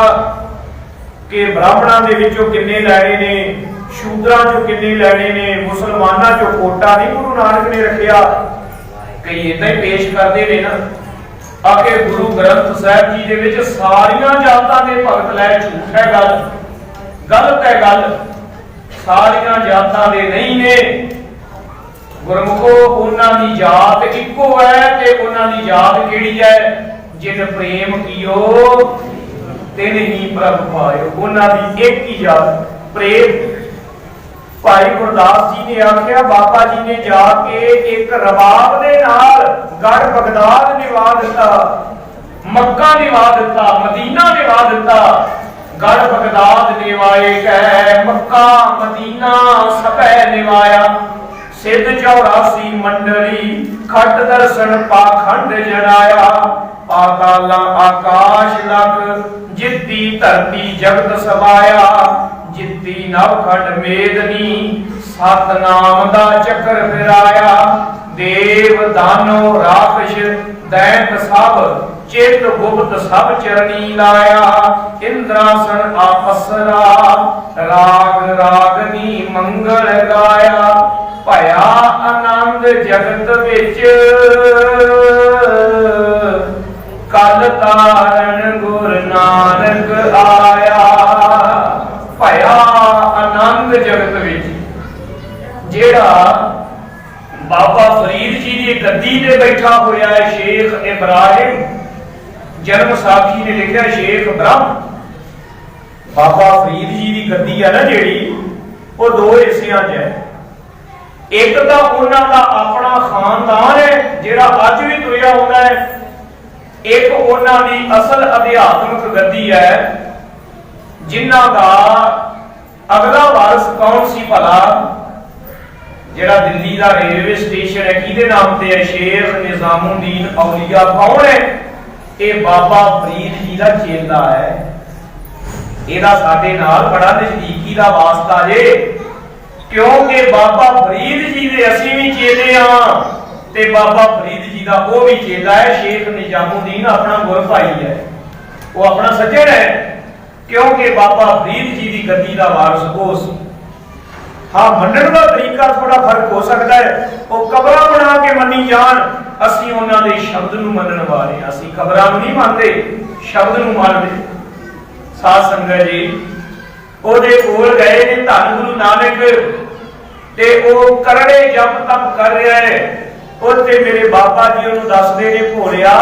ਕਿ ਬ੍ਰਾਹਮਣਾਂ ਦੇ ਵਿੱਚੋਂ ਕਿੰਨੇ ਲੈਣੇ ਨੇ, ਸ਼ੂਦਰਾਂ ਚੋਂ ਕਿੰਨੇ ਲੈਣੇ ਨੇ, ਮੁਸਲਮਾਨਾਂ ਚੋਂ ਕੋਟਾ ਨਹੀਂ ਗੁਰੂ ਨਾਨਕ ਨੇ ਰੱਖਿਆ। ਕਈ ਇਦਾਂ ਹੀ ਪੇਸ਼ ਕਰਦੇ ਨੇ ਨਾ ਆਕੇ ਗੁਰੂ ਗ੍ਰੰਥ ਸਾਹਿਬ ਜੀ ਦੇ ਵਿੱਚ ਸਾਰੀਆਂ ਜਾਤਾਂ ਦੇ ਭਗਤ ਲੈ, ਝੂਠ ਹੈ ਗੱਲ, ਗਲਤ ਹੈ ਗੱਲ। ਸਾਰੀਆਂ ਜਾਤਾਂ ਦੇ ਨਹੀਂ ਨੇ ਗੁਰਮੁਖੋ, ਉਹਨਾਂ ਦੀ ਜਾਤ ਇੱਕੋ ਹੈ ਤੇ ਉਹਨਾਂ ਦੀ ਜਾਤ ਕਿਹੜੀ ਹੈ? ਜਿਨ ਪ੍ਰੇਮ ਕੀਓ ਤਿਨ ਹੀ ਪ੍ਰਭ ਪਾਇਓ। ਉਹਨਾਂ ਦੀ ਇੱਕ ਹੀ ਜਾਤ ਪ੍ਰੇਮ। ਭਾਈ ਗੁਰਦਾਸ ਜੀ ਨੇ ਆਖਿਆ ਬਾਬਾ ਜੀ ਨੇ ਜਾ ਕੇ ਇੱਕ ਰਬਾਬ ਦੇ ਨਾਲ ਗੜ ਬਗਦਾਦ ਨਿਵਾ ਦਿੱਤਾ, ਮੱਕਾ ਨਿਵਾ ਦਿੱਤਾ, ਮਦੀਨਾ ਨਿਵਾ ਦਿੱਤਾ। ਗੜ ਬਗਦਾਦ ਨਿਵਾਏ ਕਹਿ, ਮੱਕਾ ਮਦੀਨਾ ਸਭੈ ਨਿਵਾਇਆ। ਸਿੱਧ 84 ਮੰਡਲੀ ਖੱਟ ਦਰਸ਼ਨ ਪਾਖੰਡ ਜੜਾਇਆ। ਪਾਤਾਲਾ ਆਕਾਸ਼ ਲਖ ਜਿੱਤੀ ਧਰਤੀ ਜਗਤ ਸਮਾਇਆ। ਜਿੱਤੀ ਨਵਖੰਡ ਮੇਦਨੀ ਸਤਨਾਮ ਦਾ ਚੱਕਰ ਫਿਰਾਇਆ। ਦੇਵ ਦਾਨੋ ਰਾਖਸ਼ ਦੈਂਤ ਸਭ ਚਿਤ ਗੁਪਤ ਸਭ ਚਰਨੀ ਲਾਇਆ। ਇੰਦਰਾਸਨ ਆਪਸਰਾ ਰਾਗ ਰਾਗਨੀ ਮੰਗਲ ਗਾਇਆ। ਭਇਆ ਆਨੰਦ ਜਗਤ ਵਿੱਚ ਕਲ ਤਾਰਨ ਗੁਰ ਨਾਨਕ ਆਇਆ। ਭਇਆ ਆਨੰਦ ਜਗਤ ਵਿੱਚ ਜਿਹੜਾ ਬਾਬਾ ਫਰੀਦ ਜੀ ਦੀ ਗੱਦੀ ਤੇ ਬੈਠਾ ਹੋਇਆ ਹੈ ਸ਼ੇਖ ਇਬਰਾਹਿਮ, ਜਨਮ ਸਾਖੀ ਨੇ ਲਿਖਿਆ ਸ਼ੇਖ ਬ੍ਰਹਮ। ਬਾਬਾ ਫਰੀਦ ਜੀ ਦੀ ਗੱਦੀ ਹੈ ਨਾ ਜਿਹੜੀ, ਉਹ ਦੋ ਹਿੱਸਿਆਂ 'ਚ ਹੈ। ਇੱਕ ਤਾਂ ਉਹਨਾਂ ਦਾ ਆਪਣਾ ਖਾਨਦਾਨ ਹੈ ਜਿਹੜਾ ਅੱਜ ਵੀ ਤੁਰਿਆ ਆਉਂਦਾ ਹੈ। ਇੱਕ ਉਹਨਾਂ ਦੀ ਅਸਲ ਅਧਿਆਤਮਿਕ ਗੱਦੀ ਹੈ ਜਿਨ੍ਹਾਂ ਦਾ ਅਗਲਾ ਵਾਰਸ ਕੌਣ ਸੀ ਭਲਾ? ਜਿਹੜਾ ਦਿੱਲੀ ਦਾ ਰੇਲਵੇ ਸਟੇਸ਼ਨ ਹੈ ਕਿਹਦੇ ਨਾਮ ਤੇ ਹੈ? ਸ਼ੇਖ ਨਿਜ਼ਾਮੁਦੀਨ ਔਲੀਆ। ਕੌਣ ਹੈ ਇਹ? ਬਾਬਾ ਫਰੀਦ ਜੀ ਦਾ ਚੇਲਾ ਹੈ। ਇਹਦਾ ਸਾਡੇ ਨਾਲ ਬੜਾ ਨਜ਼ਦੀਕੀ ਦਾ ਵਾਸਤਾ ਜੇ। क्योंकि बाबा फरीद जी दे असीं भी चेले हां ते बाबा फरीद जी दा वो भी चेला है। शेख निजामुद्दीन अपना गुर भाई है, वो अपना सज्जन है, क्योंकि बाबा फरीद जी की गद्दी का वारस हो सी। हाँ, मनण का तरीका थोड़ा फर्क हो सकता है, वो कबरां बना के मनी जान, असीं उन्हां दे शब्द नूं मनण वाले हां। असीं कबरां नूं नहीं मनदे, शब्द नूं मनदे। साध संगत जी, ओदे कोल गए ने धन गुरु नानक ते ओ करड़े जप तप कर रहा है। उत्थे मेरे बाबा जी उन्होंने दसदे ने, भोलिया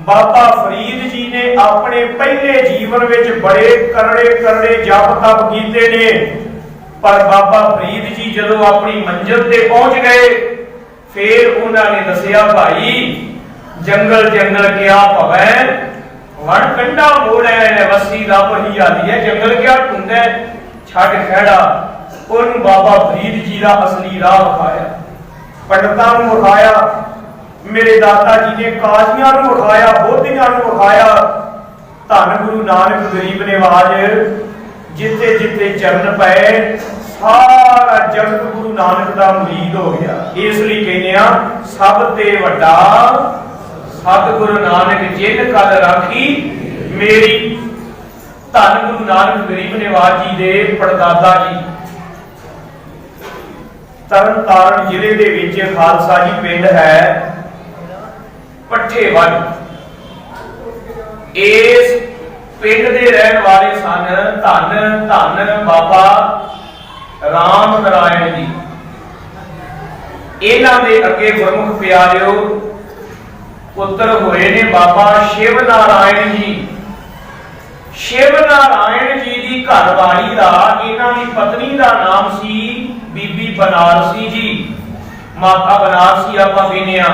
बाबा फरीद जी ने अपने पहले जीवन विच बड़े करड़े करड़े जप तप कीते ने, पर बाबा फरीद जी जदों अपनी मंजिल ते पहुंच गए फिर उन्होंने दसिया, भाई जंगल जंगल क्या भवै वण कंडा मोड़े वसी रब ही आली है। जंगल क्या ढूंढे छड़ खैड़ा। उन्होंने बाबा फरीद जी का असली राह विखाया, पंडितां नूं विखाया, मेरे दादा जी ने काजियां नूं विखाया, बोधियां नूं विखाया। धन गुरु नानक गरीब निवाज जिथे जिथे चरण पए सारा जगत गुरु नानक का मुरीद हो गया। इसलिए कहने सब ते वड्डा सतगुरु नानक जिन कल राखी मेरी। धन गुरु नानक गरीब निवाज जी दे पड़दादा जी तरन तारण जिले दे विच खालसा जी पिंड है पट्ठेवल। इस पिंड दे रहन वाले सन धन धन बाबा राम नारायण जी। इन्हां दे अगे गुरमुख प्यारिओ पुत्र होए ने बाबा शिव नारायण जी। शिव नारायण जी की घरवाली का इन्हां दी पत्नी का नाम सी बीबी बनारसी जी। माता बनारसी आपां कहने आ।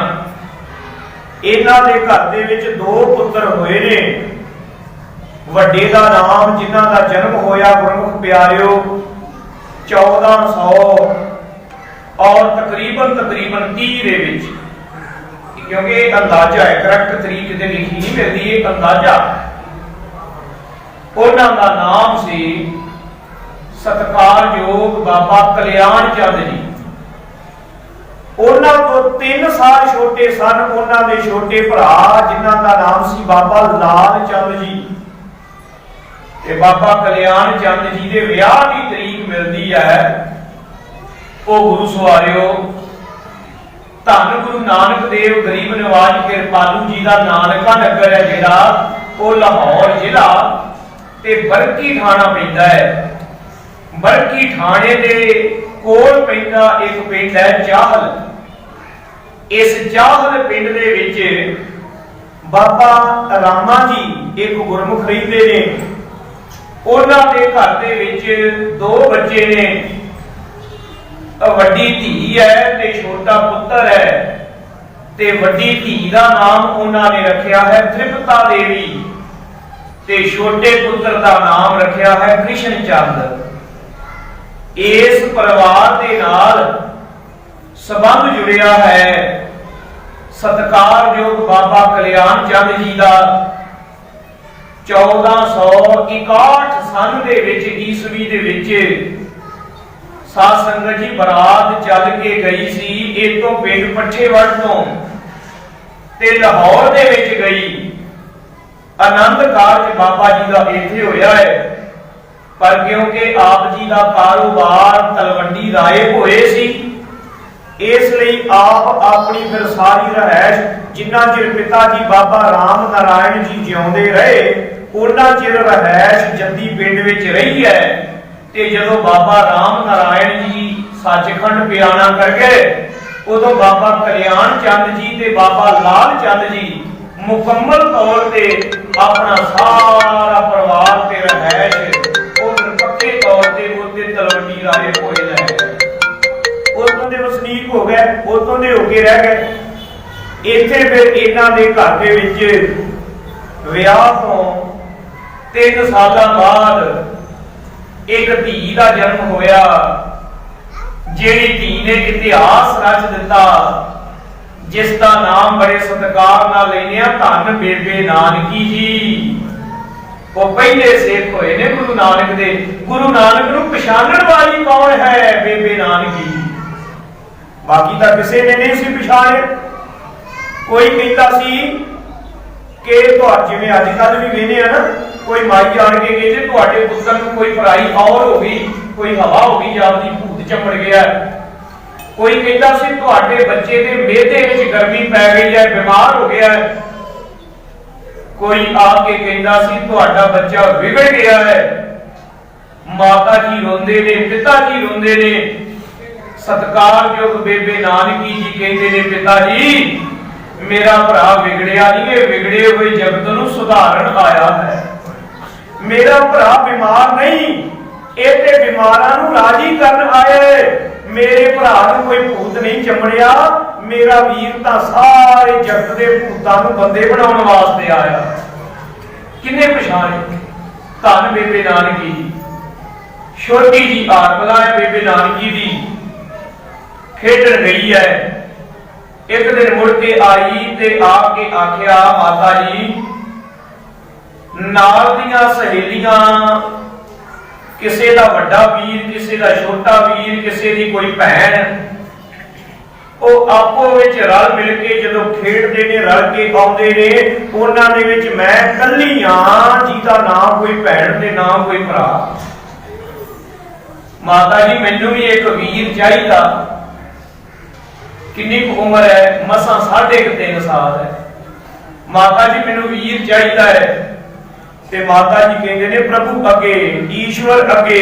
इन्हां दे घर दे विच दो पुत्र होए ने। वड्डे दा नाम जिन्हां दा जन्म होया गुरमुख प्यारिओ 1400 और तकरीबन 30 दे विच, क्योंकि अंदाजा है, करैक्ट तरीक ते लिखी नहीं मिलती, एक अंदाजा। उन्हां दा नाम सी सत्कारयोग बाबा कल्याण चंद जी। उन्हां तो 3 साल छोटे सन उन्हां दे छोटे भरा जिन्हां दा नाम सी बाबा लाल चंद जी। ते बाबा कल्याण चंद जी दे विआह दी तरीक मिलती है वो गुरु सवारिओ धन गुरु नानक देव गरीब निवाज कृपालू जी का नानका नगर है जिहड़ा वो लाहौर जिला ते बरकी थाना पैंदा है। बरकी थाने दे कोल पैंदा एक पिंड है चाहल। इस चाहल पिंड दे विच बाबा रामा जी एक गुरमुख रहिंदे ने। उन्हां दे घर दे विच 2 बच्चे ने, वड्डी धी है ते छोटा पुत्र है। ते वड्डी धी दा नाम उन्हां ने रखिया है त्रिपता देवी ते छोटे पुत्र दा नाम रखिया है कृष्ण चंद। इस परिवार दे नाल संबंध जुड़िया है सत्कारयोग बाबा कल्याण चंद जी दा 1461 सन दे विच ईसवी दे विच साध संगत जी बरात चल के गई सी इस तो पिंड पट्ठेवल तो ते लाहौर दे विच गई। आनंद कारज बाबा जी का इत्थे होया है, पर क्योंकि आप जी का कारोबार तलवंडी राय होए सी इसलिए आप अपनी फिर सारी रहائش जिन्ना चिर पिता जी बाबा राम नारायण जी जिउंदे रहे उन्ना चिर रहائش जद्दी पिंड विच रही है। ते जदों बाबा राम नारायण जी सचखंड पियाना कर गए उदों बाबा कल्याण चंद जी ते बाबा लाल चंद जी मुकम्मल तौर पे अपना सारा परिवार ते रहائش उधर पक्के तौर पे उते तलवंडी राय होए रहे। उतों दे वसनीक हो गए, उतों दे होके रह गए। इत्थे फिर इन्हां दे घर दे विच विआह तो 3 साल बाद एक धी का जन्म होया जिहड़ी धी ने इतिहास रच दिता जिसका नाम बड़े सत्कार नाल लैने धन बेबे नानकी जी। वो पहले सिख होए ने गुरु नानक दे। गुरु नानक नूं पछाणन वाली कौन है? बेबे नानकी। बाकी तां किसी ने नहीं सी पछाणे। कोई कहता सी कि जिवें अजकल भी वेने आ ना, कोई माई आण के कहते तुहाडे पुत्तर नूं कोई पराई और हो गई, कोई हवा हो गई, जापदी भूत चंबड़ गया। कोई कहता सी तुहाडे बच्चे दे मेदे विच गर्मी पै गई है, बीमार हो गया है। कोई आके कहता सी तुहाडा बच्चा बिगड़ गया है। माता जी रोंदे ने, पिता जी रोंदे ने। सत्कारयोग बेबे नानकी जी कहते ने, पिता जी मेरा भरा बिगड़िया नहीं है, बिगड़े हुए जगत नूं सुधारन आया है। मेरा भरा बीमार नहीं, ये ते बीमारां नूं राजी करन आए। मेरे भरा नूं कोई भूत नहीं चंबड़िया, मेरा वीर तां सारे जगत दे भूतां नूं बंदे बनाउण वास्ते आया। किन्ने पछाणे? धन बेबे नानकी जी। छोटी जी आत्मा है बेबे नानकी दी, खेडण गई है। एक दिन मुड़ के आई ते आके आख्या, माता जी नाल दियां सहेलियां, किसी दा वड्डा वीर, किसी दा छोटा वीर, किसी दी कोई भैन, वो आपो विच रल मिल के जदों खेडदे ने, रल के आउंदे ने, उन्हां दे विच मैं कल्ली हां जिहदा नाम कोई भैन ते नाम कोई भरा। माता जी मैनूं भी एक वीर चाहिदा। किन्नी उम्र है? मसां 3.5 साल है। माता जी मैनूं वीर चाहिदा है। ते माता जी कहंदे ने, प्रभु अगे, ईश्वर अगे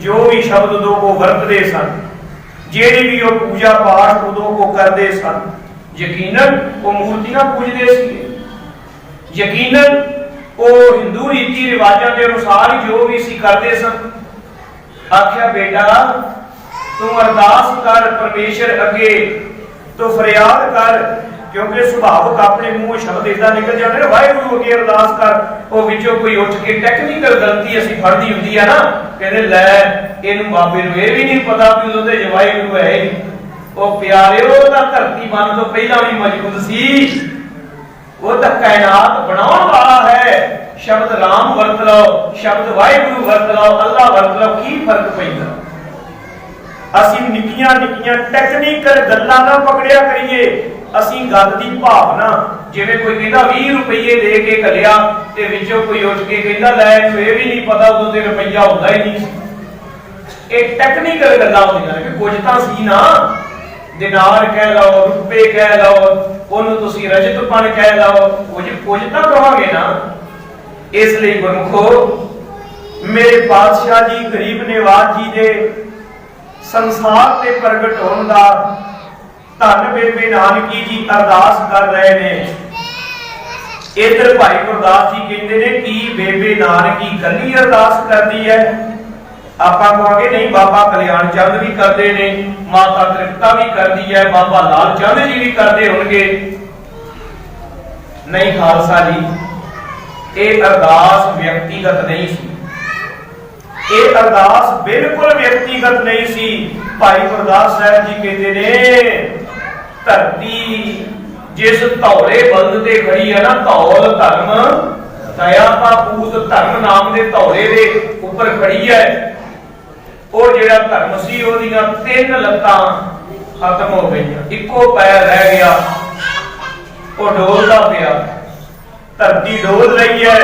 जो भी शब्द दो वो वरतदे सन, जेड़ी भी वो पूजा पाठ उदों को करते सन। यकीनन वो मूर्तियां पूजते सी, यकीनन वो हिंदू रीति रिवाजां के अनुसार जो भी सी करते सन। आख्या बेटा तू अरदास कर परमेश्वर अगे, तो फरियाद कर, क्योंकि सुभावक अपने मुंह शब्द इदा निकल जाते वाहिगुरू अगे अरदास कर। वो विचों कोई उठ के टैक्नीकल गलती असीं फड़दी हुंदी है ना, कहंदे लै इहनूं बाबे नूं इह भी नहीं पता कि उदों ते वाहिगुरू है ही। वो प्यारे वो तां धरती बन तो पहला भी मौजूद सी, वो तां कायनात बनाउण वाला है। शब्द राम वरत लो, शब्द वाहिगुरू वरत लो, अल्लाह वरत लो, की फर्क पैंदा? ਅਸੀਂ ਨਿੱਕੀਆਂ ਨਿੱਕੀਆਂ ਟੈਕਨੀਕਲ ਗੱਲਾਂ ਨਾ ਪਕੜਿਆ ਕਰੀਏ। ਅਸੀਂ ਗੱਲ ਦੀ ਭਾਵਨਾ, ਜਿਵੇਂ ਕੋਈ ਕਹਿੰਦਾ 20 ਰੁਪਏ ਦੇ ਕੇ ਘਲਿਆ ਤੇ ਵਿੱਚੋਂ ਕੋਈ ਉੱਠ ਕੇ ਕਹਿੰਦਾ ਲੈ ਇਹਨੂੰ ਇਹ ਵੀ ਨਹੀਂ ਪਤਾ ਉਦੋਂ ਤੇ ਰੁਪਈਆ ਹੁੰਦਾ ਹੀ ਨਹੀਂ। ਇਹ ਟੈਕਨੀਕਲ ਗੱਲਾਂ ਹੁੰਦੀਆਂ ਨੇ ਕਿ ਕੁਝ ਤਾਂ ਸੀ ਨਾ, ਦਿਨਾਰ ਕਹਿ ਲਓ, ਰੁਪਏ ਕਹਿ ਲਓ, ਉਹਨੂੰ ਤੁਸੀਂ ਰਜਤਪਣ ਕਹਿ ਲਓ, ਕੁਝ ਤਾਂ ਕਹਾਂਗੇ ਨਾ। ਇਸ ਲਈ ਗੁਰਮੁਖੋ, ਮੇਰੇ ਪਾਤਸ਼ਾਹ ਜੀ ਗਰੀਬ ਨਿਵਾਜ ਜੀ ਦੇ संसार ते प्रगट होने का धन बेबे नानकी जी अरदास कर रहे ने। इधर भाई गुरदास जी कहते ने कि बेबे नानकी कली अरदास करती है? आपां कहांगे नहीं, बाबा कल्याण चंद भी करते ने, माता तृप्ता भी करती है, बाबा लाल चंद जी भी करते होंगे। नहीं खालसा जी, ये अरदास व्यक्तिगत नहीं सी। ये अरदास बिल्कुल व्यक्तिगत नहीं सी। भाई गुरदास साहब जी कहते ने, धरती जिस धौले बल्द ते खड़ी है ना, धौल धर्म दया का पूत धर्म नाम के धौले दे उपर खड़ी है। वो जिहड़ा धर्म सी ओदियां 3 लत्तां खत्म हो गई, इको पैर रह गया, वो डोलदा पिया। धरती डोल रही है,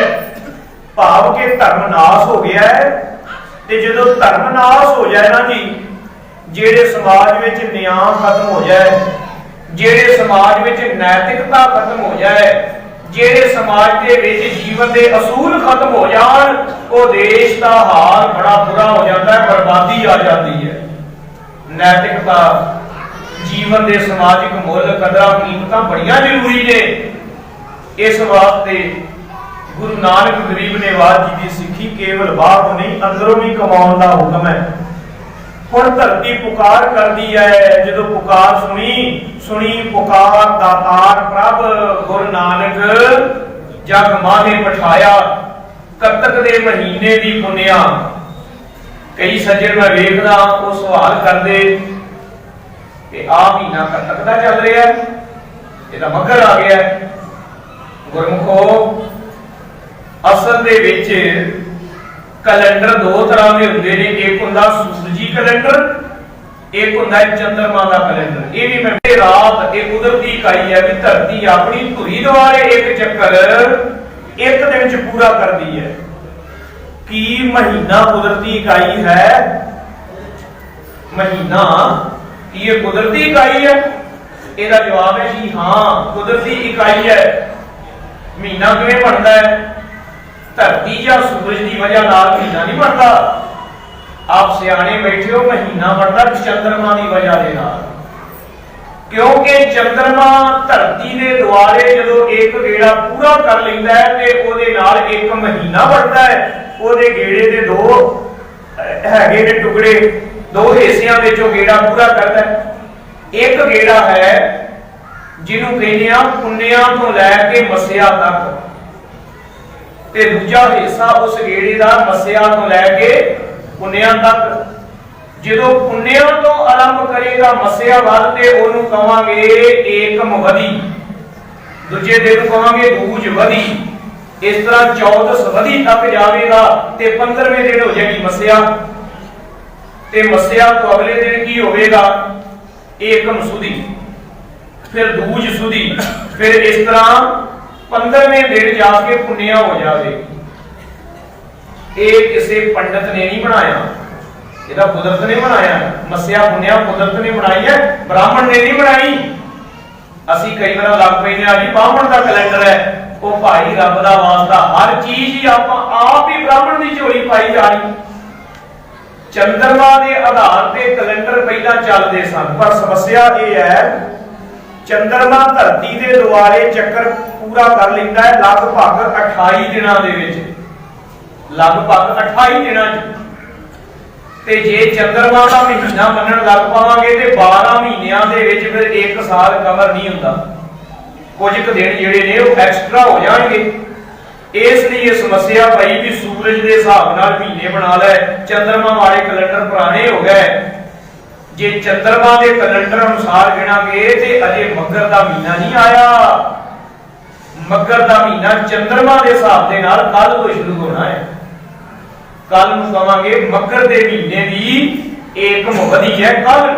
भाव के धर्म नाश हो गया है। ते जदों धर्म नाश हो जाए ना जी, जेड़े समाज विच न्याय खत्म हो जाए, जेड़े समाज विच नैतिकता खत्म हो जाए, जेड़े समाज दे विच जीवन दे असूल खत्म हो जाण, वो देश दा हाल बड़ा बुरा हो जाता है, बर्बादी आ जाती है। नैतिकता, जीवन दे समाजिक मुल कदरां कीमतां बड़ियां जरूरी ने। इस वास्ते गुरु नानक गरीब निवाज जी की सिੱਖੀ केवल बाहरों नहीं अंदरों भी कमाउण दा हुक्म है। हुण धरती पुकार करदी है, जदों पुकार सुनी पुकार दातार प्रभ गुरु नानक जग माहे पठाया, कतक दे महीने दी पुनिया। कई सज्जन मैं वेखदा वो सवाल करदे कि आ महीना कतक दा चल रहा है, ये तां मगर आ गया है। गुरमुखो, असल ਦੇ ਵਿੱਚ ਕੈਲੰਡਰ ਦੋ ਤਰ੍ਹਾਂ ਦੇ ਹੁੰਦੇ ਨੇ, ਇੱਕ ਹੁੰਦਾ ਸੂਰਜੀ ਕੈਲੰਡਰ, ਇੱਕ ਹੁੰਦਾ ਹੈ ਚੰਦਰਮਾ ਦਾ ਕੈਲੰਡਰ। ਇਹ ਵੀ ਮੈਂ ਰਾਤ ਇਹ ਕੁਦਰਤੀ ਇਕਾਈ ਹੈ ਵੀ ਧਰਤੀ ਆਪਣੀ ਧੁਰੀ ਦੁਆਲੇ ਇੱਕ ਚੱਕਰ ਇੱਕ ਦਿਨ ਚ ਪੂਰਾ ਕਰਦੀ ਹੈ। ਕੀ ਮਹੀਨਾ ਕੁਦਰਤੀ ਇਕਾਈ ਹੈ? ਮਹੀਨਾ ਕੀ ਇਹ ਕੁਦਰਤੀ ਇਕਾਈ ਹੈ? ਇਹਦਾ ਜਵਾਬ ਹੈ ਜੀ ਹਾਂ, ਕੁਦਰਤੀ ਇਕਾਈ ਹੈ। ਮਹੀਨਾ ਕਿਵੇਂ ਬਣਦਾ ਹੈ? ਧਰਤੀ ਜਾਂ ਸੂਰਜ ਦੀ ਵਜ੍ਹਾ ਨਾਲ ਮਹੀਨਾ ਨਹੀਂ ਬਣਦਾ। ਆਪ ਸਿਆਣੇ ਬੈਠੇ ਹੋ, ਮਹੀਨਾ ਬਣਦਾ ਚੰਦਰਮਾ ਦੀ ਵਜ੍ਹਾ ਦੇ ਨਾਲ, ਕਿਉਂਕਿ ਚੰਦਰਮਾ ਧਰਤੀ ਦੇ ਦੁਆਲੇ ਜਦੋਂ ਇੱਕ ਗੇੜਾ ਪੂਰਾ ਕਰ ਲੈਂਦਾ ਹੈ ਤੇ ਉਹਦੇ ਨਾਲ ਇੱਕ ਮਹੀਨਾ ਬਣਦਾ ਹੈ। ਉਹਦੇ ਗੇੜੇ ਦੇ ਦੋ ਹੈਗੇ ਨੇ ਟੁਕੜੇ, ਦੋ ਹਿੱਸਿਆਂ ਵਿੱਚੋਂ ਗੇੜਾ ਪੂਰਾ ਕਰਦਾ ਹੈ। ਇੱਕ ਗੇੜਾ ਹੈ ਜਿਹਨੂੰ ਕਹਿੰਦੇ ਆ ਪੁੰਨਿਆ ਤੋਂ ਲੈ ਕੇ ਮੱਸਿਆ ਤੱਕ, ਤੇ ਦੂਜਾ ਹਿੱਸਾ ਉਸ ਗੇੜੇ ਦਾ ਮੱਸਿਆ ਤੋਂ ਲੈ ਕੇ ਪੁੰਨਿਆ ਤੱਕ। ਜਦੋਂ ਪੁੰਨਿਆ ਤੋਂ ਆਰੰਭ ਕਰੇਗਾ ਮੱਸਿਆ ਵੱਲ ਤੇ ਉਹਨੂੰ ਕਹਾਂਗੇ ਏਕਮ ਵਧੀ, ਦੂਜੇ ਦਿਨ ਨੂੰ ਕਹਾਂਗੇ ਦੂਜ ਵਧੀ। ਇਸ ਤਰ੍ਹਾਂ 14 ਵਧੀ ਤੱਕ ਜਾਵੇਗਾ ਤੇ 15ਵੇਂ ਦਿਨ ਹੋ ਜਾਏਗੀ ਮੱਸਿਆ, ਤੇ ਮੱਸਿਆ ਤੋਂ ਅਗਲੇ ਦਿਨ ਕੀ ਹੋਵੇਗਾ? ਏਕਮ ਸੁਧੀ, ਫਿਰ ਦੂਜ ਸੁਧੀ, ਫਿਰ ਇਸ ਤਰ੍ਹਾਂ 15ਵੇਂ ਦਿਨ ਜਾ ਕੇ ਪੁੰਨਿਆ ਹੋ ਜਾਵੇ। ਇਹ ਕਿਸੇ ਪੰਡਤ ਨੇ ਨਹੀਂ ਬਣਾਇਆ, ਇਹਦਾ ਕੁਦਰਤ ਨੇ ਬਣਾਇਆ। ਮੱਸਿਆ ਪੁੰਨਿਆ ਕੁਦਰਤ ਨੇ ਬਣਾਈ ਹੈ, ਬ੍ਰਾਹਮਣ ਨੇ ਨਹੀਂ ਬਣਾਈ। ਅਸੀਂ ਕਈ ਵਾਰ ਲੱਗ ਪੈਂਦੇ ਆ ਜੀ ਬ੍ਰਾਹਮਣ ਦਾ ਕੈਲੰਡਰ ਹੈ। ਉਹ ਭਾਈ ਰੱਬ ਦਾ ਵਾਸਤਾ, ਹਰ ਚੀਜ਼ ਹੀ ਆਪਾਂ ਆਪ ਹੀ ਬ੍ਰਾਹਮਣ ਦੀ ਝੋਲੀ ਪਾਈ ਜਾ ਰਹੀ। ਚੰਦਰਮਾ ਦੇ ਆਧਾਰ ਤੇ ਕੈਲੰਡਰ ਪਹਿਲਾਂ ਚੱਲਦੇ ਸਨ, ਪਰ ਸਮੱਸਿਆ ਇਹ ਹੈ ਚੰਦਰਮਾ ਧਰਤੀ ਦੇ ਦੁਆਲੇ ਚੱਕਰ ਪੂਰਾ ਕਰ ਲੈਂਦਾ ਹੈ ਲਗਭਗ 28 ਦਿਨਾਂ ਦੇ ਵਿੱਚ, ਲਗਭਗ 28 ਦਿਨਾਂ ਚ। ਤੇ ਜੇ ਚੰਦਰਮਾ ਦਾ ਮਹੀਨਾ ਮੰਨਣ ਲੱਗ ਪਾਵਾਂਗੇ ਤੇ 12 ਮਹੀਨਿਆਂ ਦੇ ਵਿੱਚ ਫਿਰ ਇੱਕ ਸਾਲ ਕਵਰ ਨਹੀਂ ਹੁੰਦਾ। ਕੁਝ ਕੁ ਦਿਨ ਜਿਹੜੇ ਨੇ ਉਹ ਐਕਸਟਰਾ ਹੋ ਜਾਣਗੇ। ਇਸ ਲਈ ਇਹ ਸਮੱਸਿਆ ਪਈ ਵੀ ਸੂਰਜ ਦੇ ਹਿਸਾਬ ਨਾਲ ਮਹੀਨੇ ਬਣਾ ਲੈ, ਚੰਦਰਮਾ ਵਾਲੇ ਕੈਲੰਡਰ ਪੁਰਾਣੇ ਹੋ ਗਏ। ਜੇ ਚੰਦਰਮਾ ਦੇ ਕੈਲੰਡਰ ਅਨੁਸਾਰ ਗਿਣਾਂਗੇ ਤੇ ਅਜੇ ਮੱਘਰ ਦਾ ਮਹੀਨਾ ਨਹੀਂ ਆਇਆ। ਮੱਘਰ ਦਾ ਮਹੀਨਾ ਚੰਦਰਮਾ ਦੇ ਹਿਸਾਬ ਦੇ ਨਾਲ ਕੱਲ ਤੋਂ ਸ਼ੁਰੂ ਹੋਣਾ ਹੈ। ਕੱਲ ਨੂੰ ਕਹਾਂਗੇ ਮੱਘਰ ਦੇ ਮਹੀਨੇ ਦੀ ਏਕਮ ਵਧੀ ਹੈ ਕੱਲ।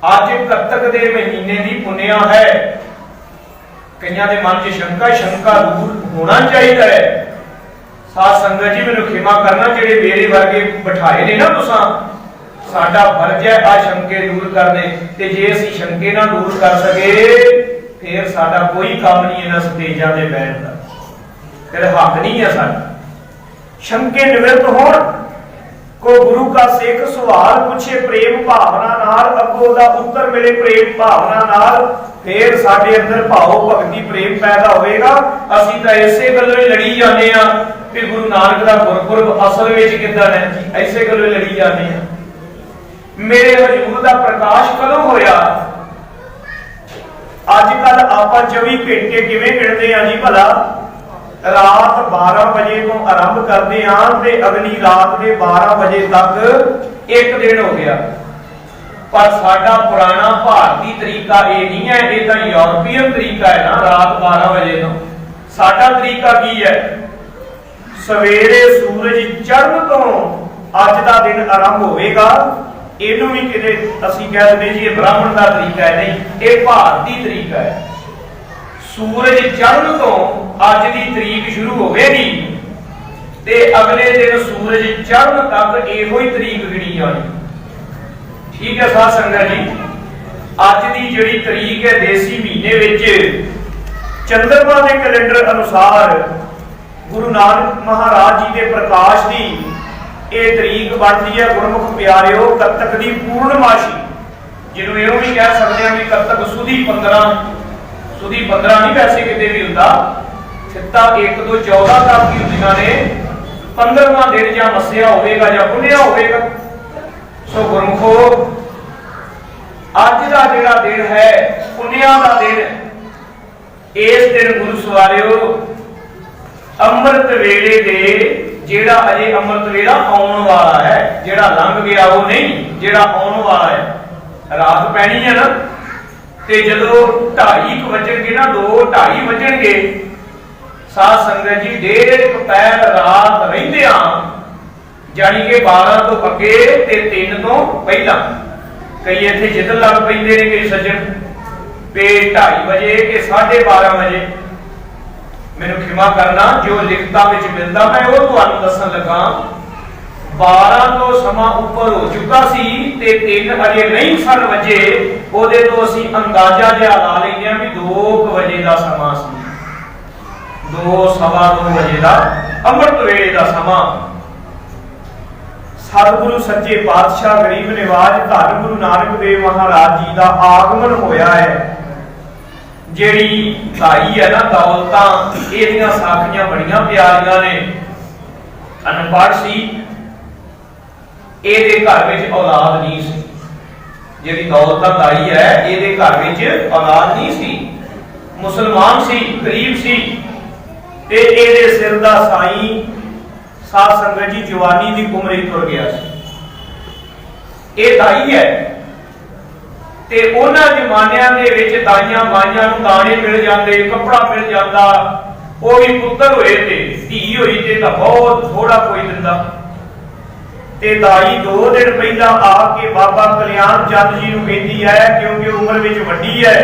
ਅੱਜ ਕੱਤਕ ਦੇ ਮਹੀਨੇ ਦੀ ਪੁੰਨਿਆ ਹੈ। ਕਈਆਂ ਦੇ ਮਨ 'ਚ ਸ਼ੰਕਾ ਦੂਰ ਹੋਣਾ ਚਾਹੀਦਾ ਹੈ। ਸਾਧ ਸੰਗਤ ਜੀ ਮੈਨੂੰ ਖਿਮਾ ਕਰਨਾ, ਜਿਹੜੇ ਮੇਰੇ ਵਰਗੇ ਬਿਠਾਏ ਨੇ ਨਾ ਤੁਸੀਂ, ਸਾਡਾ ਫਰਜ਼ ਹੈ ਆ ਸ਼ੰਕੇ ਦੂਰ ਕਰਨੇ। ਤੇ ਜੇ ਅਸੀਂ ਸ਼ੰਕੇ ਨਾ ਦੂਰ ਕਰ ਸਕੇ ਫਿਰ ਸਾਡਾ ਕੋਈ ਕੰਮ ਨਹੀਂ ਇਹਨਾਂ ਸਟੇਜਾਂ ਤੇ ਬੈਠਣ ਦਾ, ਫਿਰ ਹੱਕ ਨਹੀਂ ਹੈ ਸਾਡਾ। ਸ਼ੰਕੇ ਨਿਵਰਤ ਹੋਣ। ਕੋ ਗੁਰੂ ਕਾ ਸਿੱਖ ਸਵਾਲ ਪੁੱਛੇ ਪ੍ਰੇਮ ਭਾਵਨਾ ਨਾਲ, ਅੱਗੋਂ ਦਾ ਉੱਤਰ ਮਿਲੇ ਪ੍ਰੇਮ ਭਾਵਨਾ ਨਾਲ, ਫਿਰ ਸਾਡੇ ਅੰਦਰ ਭਾਵ ਭਗਤੀ ਪ੍ਰੇਮ ਪੈਦਾ ਹੋਵੇਗਾ। ਅਸੀਂ ਤਾਂ ਇਸੇ ਗੱਲੋਂ ਹੀ ਲੜੀ ਜਾਂਦੇ ਆ ਕਿ ਗੁਰੂ ਨਾਨਕ ਦਾ ਗੁਰਪੁਰਬ ਅਸਲ ਵਿੱਚ ਕਿੱਦਾਂ ਹੈ, ਐਸੇ ਗੱਲੋਂ ਹੀ ਲੜੀ ਜਾਂਦੇ ਆ। ਮੇਰੇ ਹਜ਼ੂਰ ਦਾ ਪ੍ਰਕਾਸ਼ ਕਦੋਂ ਹੋਇਆ? ਅੱਜ ਕੱਲ ਆਪਾਂ 24 ਘੰਟੇ ਕਿਵੇਂ ਗਿਣਦੇ ਆ ਜੀ ਭਲਾ? ਰਾਤ 12 ਵਜੇ ਤੋਂ ਆਰੰਭ ਕਰਦੇ ਆਂ ਤੇ ਅਗਲੀ ਰਾਤ ਦੇ 12 ਵਜੇ ਤੱਕ ਇੱਕ ਦਿਨ ਹੋ ਗਿਆ। ਪਰ ਸਾਡਾ ਪੁਰਾਣਾ ਭਾਰਤੀ ਤਰੀਕਾ ਇਹ ਨਹੀਂ ਹੈ, ਇਹ ਤਾਂ ਯੂਰਪੀਅਨ ਤਰੀਕਾ ਹੈ ਨਾ। ਰਾਤ 12 ਵਜੇ ਤੋਂ ਸਾਡਾ ਤਰੀਕਾ ਕੀ ਹੈ? ਸਵੇਰੇ ਸੂਰਜ ਚੜ੍ਹਨ ਤੋਂ ਅੱਜ ਦਾ ਦਿਨ ਆਰੰਭ ਹੋਵੇਗਾ। ਇਹਨੂੰ ਵੀ ਕਿਤੇ ਅਸੀਂ ਕਹਿ ਦਿੰਦੇ ਜੀ ਇਹ ਬ੍ਰਾਹਮਣ ਦਾ ਤਰੀਕਾ ਹੈ, ਨਹੀਂ, ਇਹ ਭਾਰਤੀ ਤਰੀਕਾ ਹੈ। ਸੂਰਜ ਚੜ੍ਹਨ ਤੋਂ ਅੱਜ ਦੀ ਤਰੀਕ ਸ਼ੁਰੂ ਹੋਵੇਗੀ ਤੇ ਅਗਲੇ ਦਿਨ ਸੂਰਜ ਚੜ੍ਹਨ ਤੱਕ ਇਹੋ ਹੀ ਤਰੀਕ ਗਿਣੀ ਜਾਣੀ। ਠੀਕ ਹੈ ਸਾਧ ਸੰਗਤ ਜੀ, ਅੱਜ ਦੀ ਜਿਹੜੀ ਤਰੀਕ ਹੈ ਦੇਸੀ ਮਹੀਨੇ ਵਿੱਚ ਚੰਦਰਮਾ ਦੇ ਕੈਲੰਡਰ ਅਨੁਸਾਰ ਗੁਰੂ ਨਾਨਕ ਮਹਾਰਾਜ ਜੀ ਦੇ ਪ੍ਰਕਾਸ਼ ਦੀ ਇਹ ਤਰੀਕ ਬਣਦੀ ਹੈ ਗੁਰਮੁਖ ਪਿਆਰਿਓ ਕੱਤਕ ਦੀ ਪੂਰਨਮਾਸ਼ੀ, ਜਿਹਨੂੰ ਇਹੋ ਵੀ ਕਹਿ ਸਕਦੇ ਹਾਂ ਵੀ ਕੱਤਕ ਸੁਦੀ 15। ਸੁਦੀ 15 ਨਹੀਂ ਵੈਸੇ ਕਿਤੇ ਵੀ ਹੁੰਦਾ, ਸਿੱਧਾ 1 ਤੋਂ 14 ਤੱਕ ਹੀ ਹੁੰਦੀਆਂ ਨੇ। 15ਵਾਂ ਦਿਨ ਜਾਂ ਮੱਸਿਆ ਹੋਵੇਗਾ ਜਾਂ ਪੁੰਨਿਆ ਹੋਵੇਗਾ। ਸੋ ਗੁਰਮੁਖੋ ਅੱਜ ਦਾ ਜਿਹੜਾ ਦਿਨ ਹੈ ਪੁੰਨਿਆ ਦਾ ਦਿਨ, ਇਸ ਦਿਨ ਗੁਰੂ ਸਵਾਰਿਓ ਅੰਮ੍ਰਿਤ ਵੇਲੇ ਦੇ, ਜਿਹੜਾ ਅਜੇ ਅੰਮ੍ਰਿਤ ਵੇਲਾ ਆਉਣ ਵਾਲਾ ਹੈ, ਜਿਹੜਾ ਲੰਘ ਗਿਆ ਉਹ ਨਹੀਂ, ਜਿਹੜਾ ਆਉਣ ਵਾਲਾ ਹੈ। ਰਾਤ ਪੈਣੀ ਹੈ ਨਾ, ਤੇ ਜਦੋਂ 2:30 ਵਜਣਗੇ ਨਾ, 2:30 ਵਜਣਗੇ, साध संगत जी डेढ़ पैर रात रहिंदियां जानी कि 12 तो अगे ते 3 तो पहला कई इत्थे जिद लग पैंदे ने कई सज्जन पे 2:30 बजे के 12:30 बजे मैनू खिमा करना जो लिखता विच मिलदा मैं वो तुहानू दसन लगा 12 तो समा ऊपर हो चुका सी ते 3 अजे नहीं सन वजे ओदे तो असी अंदाजा जिहा ला लैंदे आ भी 2 वजे दा समा सी 2:15 वजे का अमृत वेले का समा सतगुरु सच्चे पातशाह गरीब निवाज धन गुरु नानक देव महाराज जी का आगमन होया है। जेड़ी दाई है ना दौलतां एदियां साखियां बड़ियां प्यारियां ने। अनपढ़ सी एदे घर विच औलाद नहीं सी। जेड़ी दौलतां दाई है एदे घर विच औलाद नहीं सी। मुसलमान सी गरीब सी ते एदे सिर दा साईं साध संगत जी जवानी दी उम्र ही तुर गया सी। ए दाई है ते ओना जमानियां दे विच दाइयां माइयां नूं दाणे मिल जांदे कपड़ा मिल जांदा ओ भी पुत्तर होए ते धी होई ते तां बहुत थोड़ा कोई दिंदा। ते दाई 2 दिन पहला आके बाबा कल्याण चंद जी नूं कहंदी है क्योंकि उम्र विच वड्डी है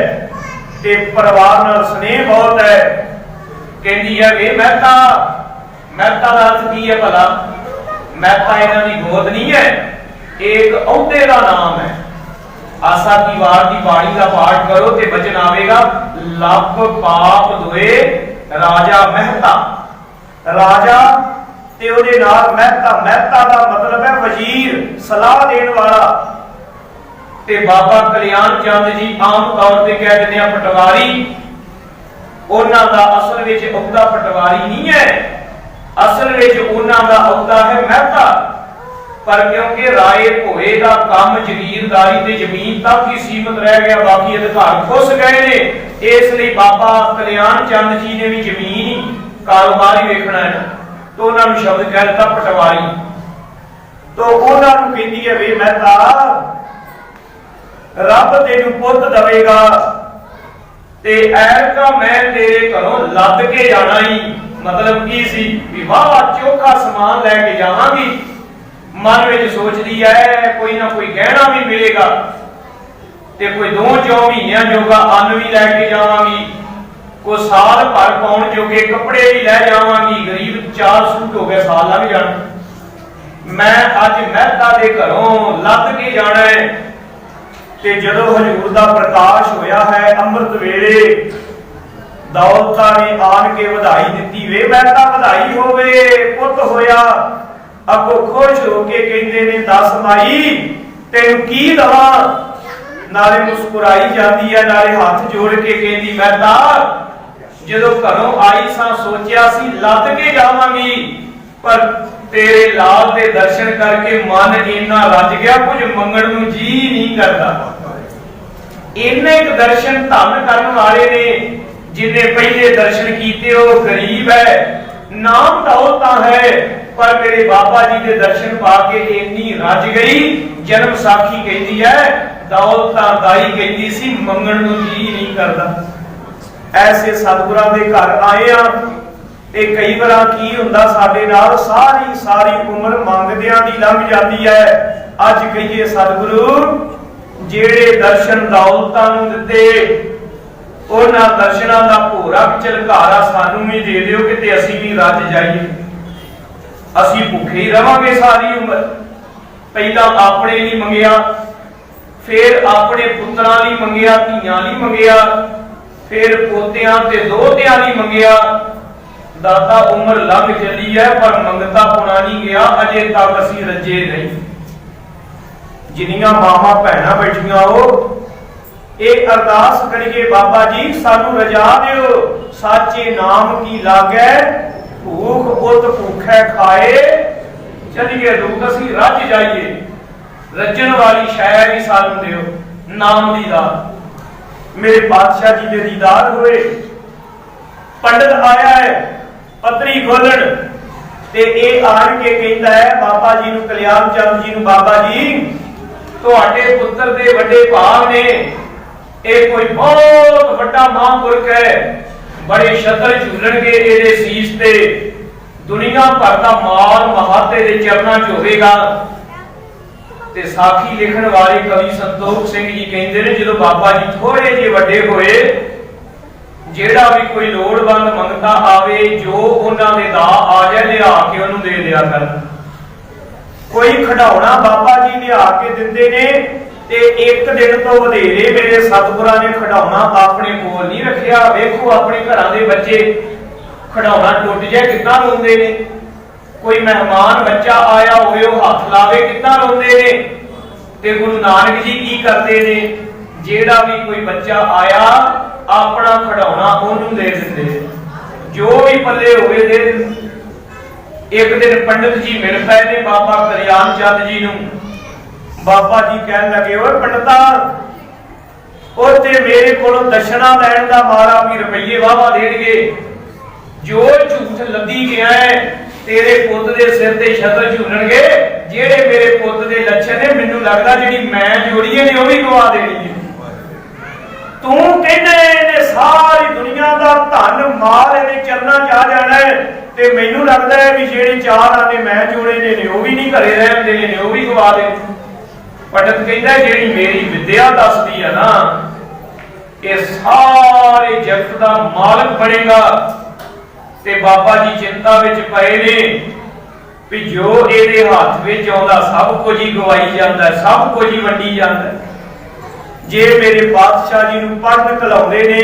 ते परिवार नाल स्नेह बहुत है। कहंदी है वे महता महता दा अर्थ की है भला महता इन्हां दी गोद नहीं है एक औहदे दा नाम है। आसा की वार की बाणी का पाठ करो ते वचन आवेगा लप पाप दुए राजा महता। राजा ते ओदे नाल महता महता दा मतलब है वजीर सलाह देने वाला। ते बाबा कल्याण चंद जी आम तौर ते कह दिंदे आ पटवारी। उन्हां दा असल विच औहदा पटवारी नहीं है असल विच उन्हां दा औहदा है महता। पर क्योंकि राय भोए का काम जगीरदारी ते जमीन तक ही सीमित रह गया बाकी अधिकार खुस गए ने इसलिए बाबा कल्याण चंद जी ने भी जमीन कारोबार ही वेखना है तो उन्होंने शब्द कह दिता पटवारी। तो उन्होंने कहती है वे महता रब तेनू पुत देवेगा ते ऐरका मैं तेरे घरों लद के जाना ही मतलब की सी विवाह चोखा समान लैके जावांगी। मन में सोचती है कोई ना कोई गहना भी मिलेगा ते कोई 2-4 महीनों जोगा अन्न भी लैके जावांगी कोई साल भर पाउण जोगे कपड़े भी लै जावांगी। गरीब 4 सूट हो गए साल लग जाण। मैं अज महता दे घरों लद के जाना है। ते जदों हजूर दा प्रकाश होया है अमृत वेले दौलतां ने आन के वधाई दित्ती वे महता वधाई होवे पुत होया। अगो खुश होके कहंदे ने दस माई तेनू की दवा। नाले मुस्कुराई जाती है नाले हाथ जोड़ के कहंदी महता जदों घरों आई सा सोचिया सी लद के जावांगी पर तेरे लाल दे दर्शन करके मन इन्ना रज गया कुछ मंगण नूं जी नहीं करता। इन्ने एक दर्शन धन करन वाले ने जिन्हें पहले दर्शन कीते वो गरीब है नाम दौलता है पर मेरे बाबा जी के दर्शन पाके इन्नी रज गई। जन्म साखी कहती है दौलता दाई कहती सी मंगण नूं जी नहीं करता। ऐसे सतगुरां दे घर आए आ ते कई बार की हुंदा साडे नाल सारी सारी उम्र मंगदियां दी लंघ जाती है। अज कहिए सतगुरु जेड़े दर्शन दौलतां नूं दित्ते उन्हां दर्शनां दा भोरा झलकारा सानू भी दे दिओ कि असीं भी रज जाइए। असीं भुखे ही रवांगे सारी उम्र। पहला अपने लिए मंगिया फिर अपने पुत्रां लई मंगिया धीआं लई मंगिया फिर पोतियां ते दोहतियां लई मंगिया। दाता उम्र लंघ चली है पर मंगता पुना नहीं गया अजे तक असीं रजे नहीं। जिन्नियां मावां भैणां बैठियां हो एक अरदास करिए बाबा जी सानू रजा दिओ साचे नाम की लागै भूख पुत भूखै खाए चलिए लोग असीं रज जाइए। रजन वाली शै भी सानू दिओ नाम दी दात। मेरे बादशाह जी दे दीदार होए पंडित आया है पत्री खोलण ते ए आन के कहता है बाबा जी नूं कल्याण चंद जी नूं बाबा जी तुहाडे पुत्र दे वड्डे भाग ने ये कोई बहुत बड़ा महापुरख है बड़े छत्र झूलणगे इहदे सीस ते दुनिया भर का माल महाते दे चरनां च होवेगा। ते साखी लिखण वाले कवि संतोख सिंह जी कहंदे ने जदों बाबा जी थोड़े जे वड्डे होए जेड़ा भी कोई लोड़वंद मंगता आवे जो उन्हां दे दा आ जाए लिया के उन्होंने दे दिया कर। कोई खिडौना बाबा जी लिया के दिंदे ने ते एक दिन तो वधेरे मेरे सतगुरां ने खिडौना अपने कोल नहीं रखिया। वेखो अपने घरां दे बच्चे खिडौना टुट जाए कितना रोंदे ने। कोई मेहमान बच्चा आया होवे हाथ लावे कितना रोंदे ने। ते गुरु नानक जी की करते ने जेड़ा भी कोई बच्चा आया अपना खिडौना ओनू दे दिंदे, जो भी पल्ले होवे दे दिंदे। एक दिन पंडित जी मिल पए ने बाबा कल्याण चंद जी नूं। बाबा जी कहन लगे ओए पंडिता ओ ते मेरे कोलों दशना लैण दा मारा भी रुपये वावा देणगे। जो झूठ लदी गया है तेरे पुੱਤ दे सिर ते छत्र झूलणगे। जेड़े मेरे पुੱਤ दे लक्षण ने मैनू लगदा जेड़ी मैं जोड़ीए ने ओ भी गवा देनी है। तू कहने ने सारी दुनिया दा धन माल इहदे चरनां च आ जाना है ते मैनू लगदा है भी जेड़े चार आने मैं जोड़े ने ओ भी नहीं घरे रहन देने ने ओ भी गवा दे। पंडित कहंदा जेड़ी मेरी विद्या दसदी है ना ये सारे जगत दा मालक बनेगा। ते बाबा जी चिंता विच पए ने भी जो इहदे हाथ विच आउंदा सब कुछ ही गवाई जांदा, सब कुछ ही वंडी जांदा। जे मेरे पातशाह जी नूं पढ़न घलाउंदे ने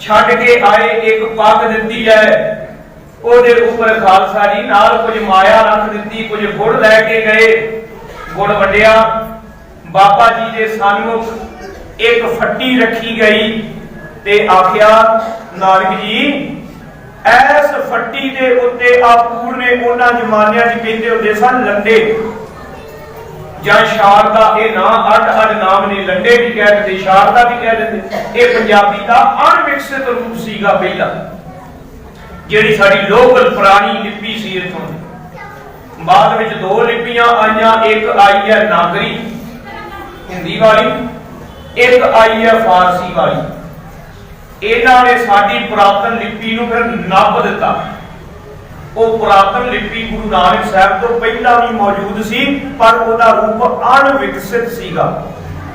छड्ड के आए एक पग दित्ती है ओदे उपर खालसा जी नाल कुछ माया रख दित्ती, कुछ गुड़ लैके गए, गुड़ वंडिया। बाबा जी दे सन्मुख एक फट्टी रखी गई ते आखिया नानक जी ऐस फट्टी दे उत्ते आपूर ने उन्हां जमानियां च कहंदे हुंदे सन लंडे जां शारदा। ये ना अड नाम ने, लंडे भी कह दिंदे शारदा भी कह दिंदे। ये पंजाबी दा अणविकसित रूप सीगा पहला जेड़ी साडी लोकल पुरानी लिपि सी। इथों बाद विच दो लिपियां आईयां, एक आई है नागरी हिंदी वाली, एक आई है फारसी वाली। इन्हां ने साडी पुरातन लिपि नूं फिर नप दिता। वो पुरातन लिपि गुरु नानक साहब तो पहला भी मौजूद सी पर ओदा रूप अणविकसित सीगा,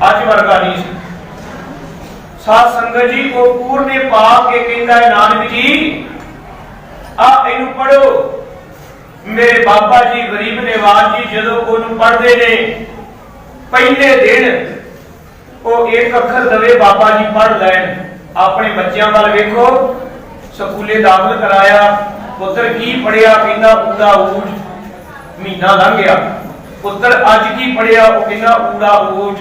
अज वर्गा नहीं सी। साध संगत जी वो पूरने पा के कहंदा है नानक जी आ इनू पढ़ो। मेरे बाबा जी गरीब नवाज जी जदों ओनू पढ़दे ने पहले दिन वो एक अखर दवे बाबा जी पढ़ लैन। अपने बच्चों वाल वेखो, स्कूले दाखिल कराया, पुत्र की पढ़िया कहंदा ऊड़ा ऊठ, महीना लंघ गया। पुत्र अज की पढ़िया वो कहंदा ऊड़ा ऊठ,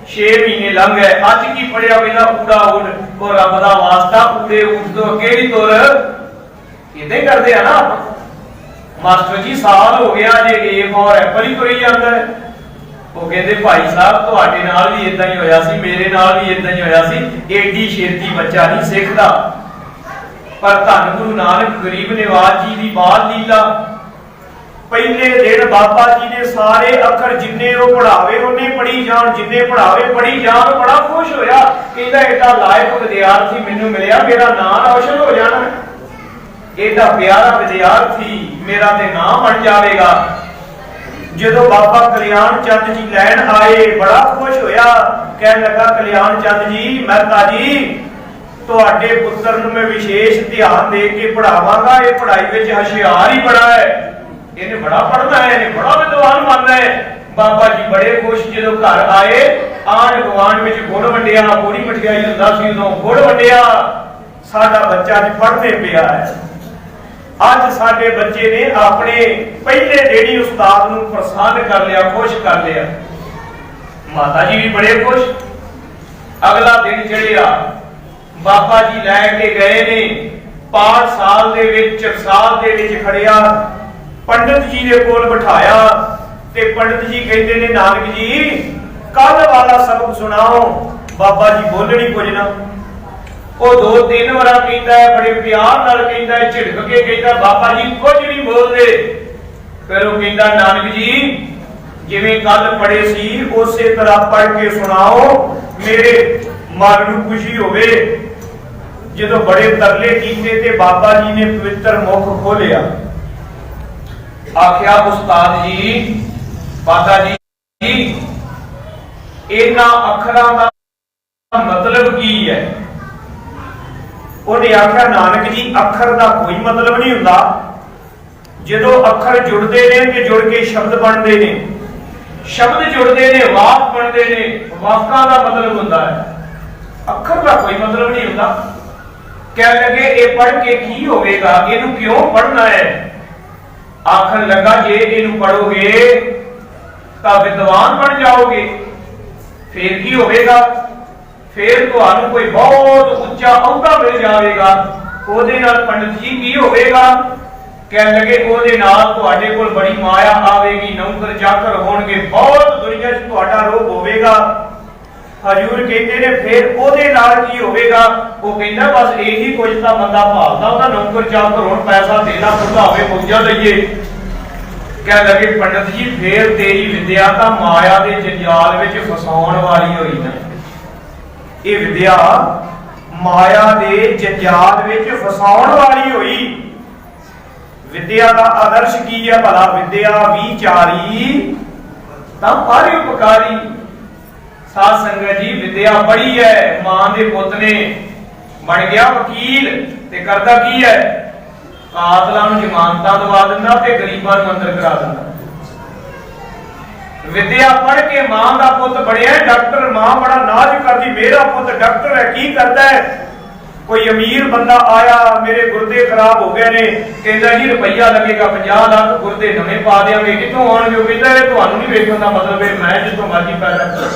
6 महीने लंघ गए। अज की पढ़िया कहंदा ऊड़ा ऊठ। और रब दा वास्ता ऊड़े ऊठ तो अगे भी तुर। इदां ही करदे आ ना मास्टर जी, साल हो गया जे ए फॉर एप्पल ही तुरी जांदा है। वो कहते भाई साहब तुहाडे नाल भी इदां ही होया सी, मेरे नाल भी इदां ही होया सी। एडी छेती बच्चा नहीं सिखदा। पर धन गुरु नानक गरीब नवाज जी दी बाल लीला पहले दिन बाबा जी ने सारे अखर जिन्ने वो पढ़ावे उन्हें पढ़ी जान, जिन्ने पढ़ावे पढ़ी जान। बड़ा खुश होया, कहंदा एडा लायक विद्यार्थी मैनू मिलिया, मेरा नाम रोशन हो जाना। एडा प्यारा विद्यार्थी मेरा ते नाम बन जाएगा। जदों बाबा कल्याण चंद जी लैन आए बड़ा खुश होया, कह लगा कल्याण चंद जी मेहता जी तुहाडे पुत्र नूं मैं विशेष ध्यान दे के पढ़ावांगा। ये पढ़ाई विच होशियार ही बड़ा है, इन्हें बड़ा पढ़ना है, इन्हें बड़ा विद्वान बनना है। बाबा जी बड़े खुश जदों घर आए, आन गुआंढ विच गुड़ वंडिया, पूरी मठियाई हुंदा सी उदों गुड़ वंडिया। साडा बच्चा अज पढ़ने पिया है। अज साडे बच्चे ने अपने पहले दिन ही उस्ताद नूं प्रसन्न कर लिया, खुश कर लिया। माता जी भी बड़े खुश। अगला दिन चढ़िया, बाबा जी लैके गए ने पाठ साल दे विच, साल दे विच खड़िया, पंडित जी दे कोल बिठाया ते पंडित जी कहते ने नानक जी कल वाला सबक सुनाओ। बाबा जी बोलनी कुछ ना, वो 2-3 बार कहता है, बड़े प्यार नाल कहता है, झिड़क के कहता बाबा जी कुछ नहीं बोलते। फिर वो कहता नानक जी जिवें कल पढ़े सी उसे तरह पढ़ के सुनाओ, मेरे मन नूं खुशी होवे। ਜਦੋਂ बड़े तरले कीते ते बाबा जी ने पवित्र मुख खोलिया, आख्या उस्ताद जी, बाबा जी, इन्हां अखरां दा मतलब की है? उन्हें आख्या नानक जी अखर दा कोई मतलब नहीं हुंदा। जदों अखर जुड़ते ने ते जुड़ के शब्द बनते ने, शब्द जुड़ते ने वाक बनते ने, वाकां दा मतलब हुंदा है, अखर दा कोई मतलब नहीं हुंदा। कह लगे ये पढ़ के की होवेगा, इनू क्यों पढ़ना है? आखन लगा जे इनू पढ़ोगे तो विद्वान बन जाओगे, फिर की होवेगा? फिर तुहानू कोई बहुत उच्चा अहुदा मिल जाएगा, ओदे नाल पंडित जी की होवेगा? कह लगे ओदे नाल तुहाडे कोल बड़ी माया आवेगी, नौकर चाकर होणगे, बहुत दुनिया च तुहाडा रोग होवेगा। हजूर कहते ने फिर ओदे नाल की होवेगा? वो कहता बस यही कुछ तो बंदा भालदा ओदा नौकर चाकर होण, पैसा देना भुलावे मौजा लईए। कह लगे पंडित जी फिर तेरी विद्या तो माया के जंजाल विच फसाउण वाली होई ना। ये विद्या माया के जंजाल विच फसाउण वाली होई। विद्या का आदर्श की है भला? विद्या विचारी तां परोपकारी। साध संगत जी विद्या पढ़ी है, मां दे पुत ने बन गया वकील ते करदा की है? कातलां नूं जमानतां दवा दिंदा ते गरीबां नूं अंदर करा दिंदा। विद्या पढ़ के मां दा पुत बणिया डॉक्टर, मां बड़ा नाज करदी मेरा पुत डॉक्टर है। की करदा है? कोई अमीर बंदा आया, मेरे गुर्दे खराब हो गए ने, कहंदा जी रुपया लगेगा 50 लाख, गुर्दे नਵੇਂ पा देंगे। कितों आउणगे? ਉਹ ਕਹਿੰਦਾ ਇਹ ਤੁਹਾਨੂੰ ਨਹੀਂ ਵੇਖਣ ਦਾ ਮਤਲਬ ਹੈ ਮੈਂ ਜਿੱਥੋਂ ਮਰਜ਼ੀ ਪੈਦਾ ਕਰਾਂ।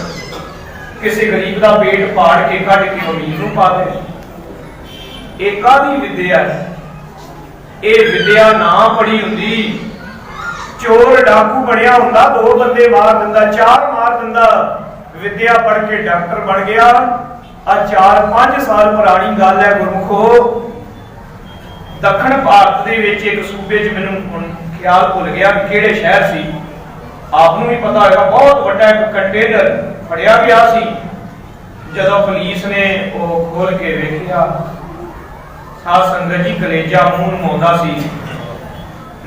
किसी गरीब का पेट फाड़ के कट के अमीर नूं पा दे। एक आदि विद्या है, ये विद्या ना पढ़ी हुंदी चोर डाकू बनया हुंदा, 2 बंदे मार दिंदा, 4 मार दिंदा। विद्या पढ़ के डॉक्टर बन गया। आ 4-5 साल पुरानी गल है गुरमुखो। दक्षिण भारत दे विच एक सूबे च मैनूं हुण ख्याल भुल गया किहड़े शहर सी, आपनूं भी पता होगा, बहुत वड्डा एक कंटेनर फड़िया गया सी। जदों पुलिस ने वो खोल के वेखिया, साध संगत जी कलेजा मूंह नमाउंदा सी।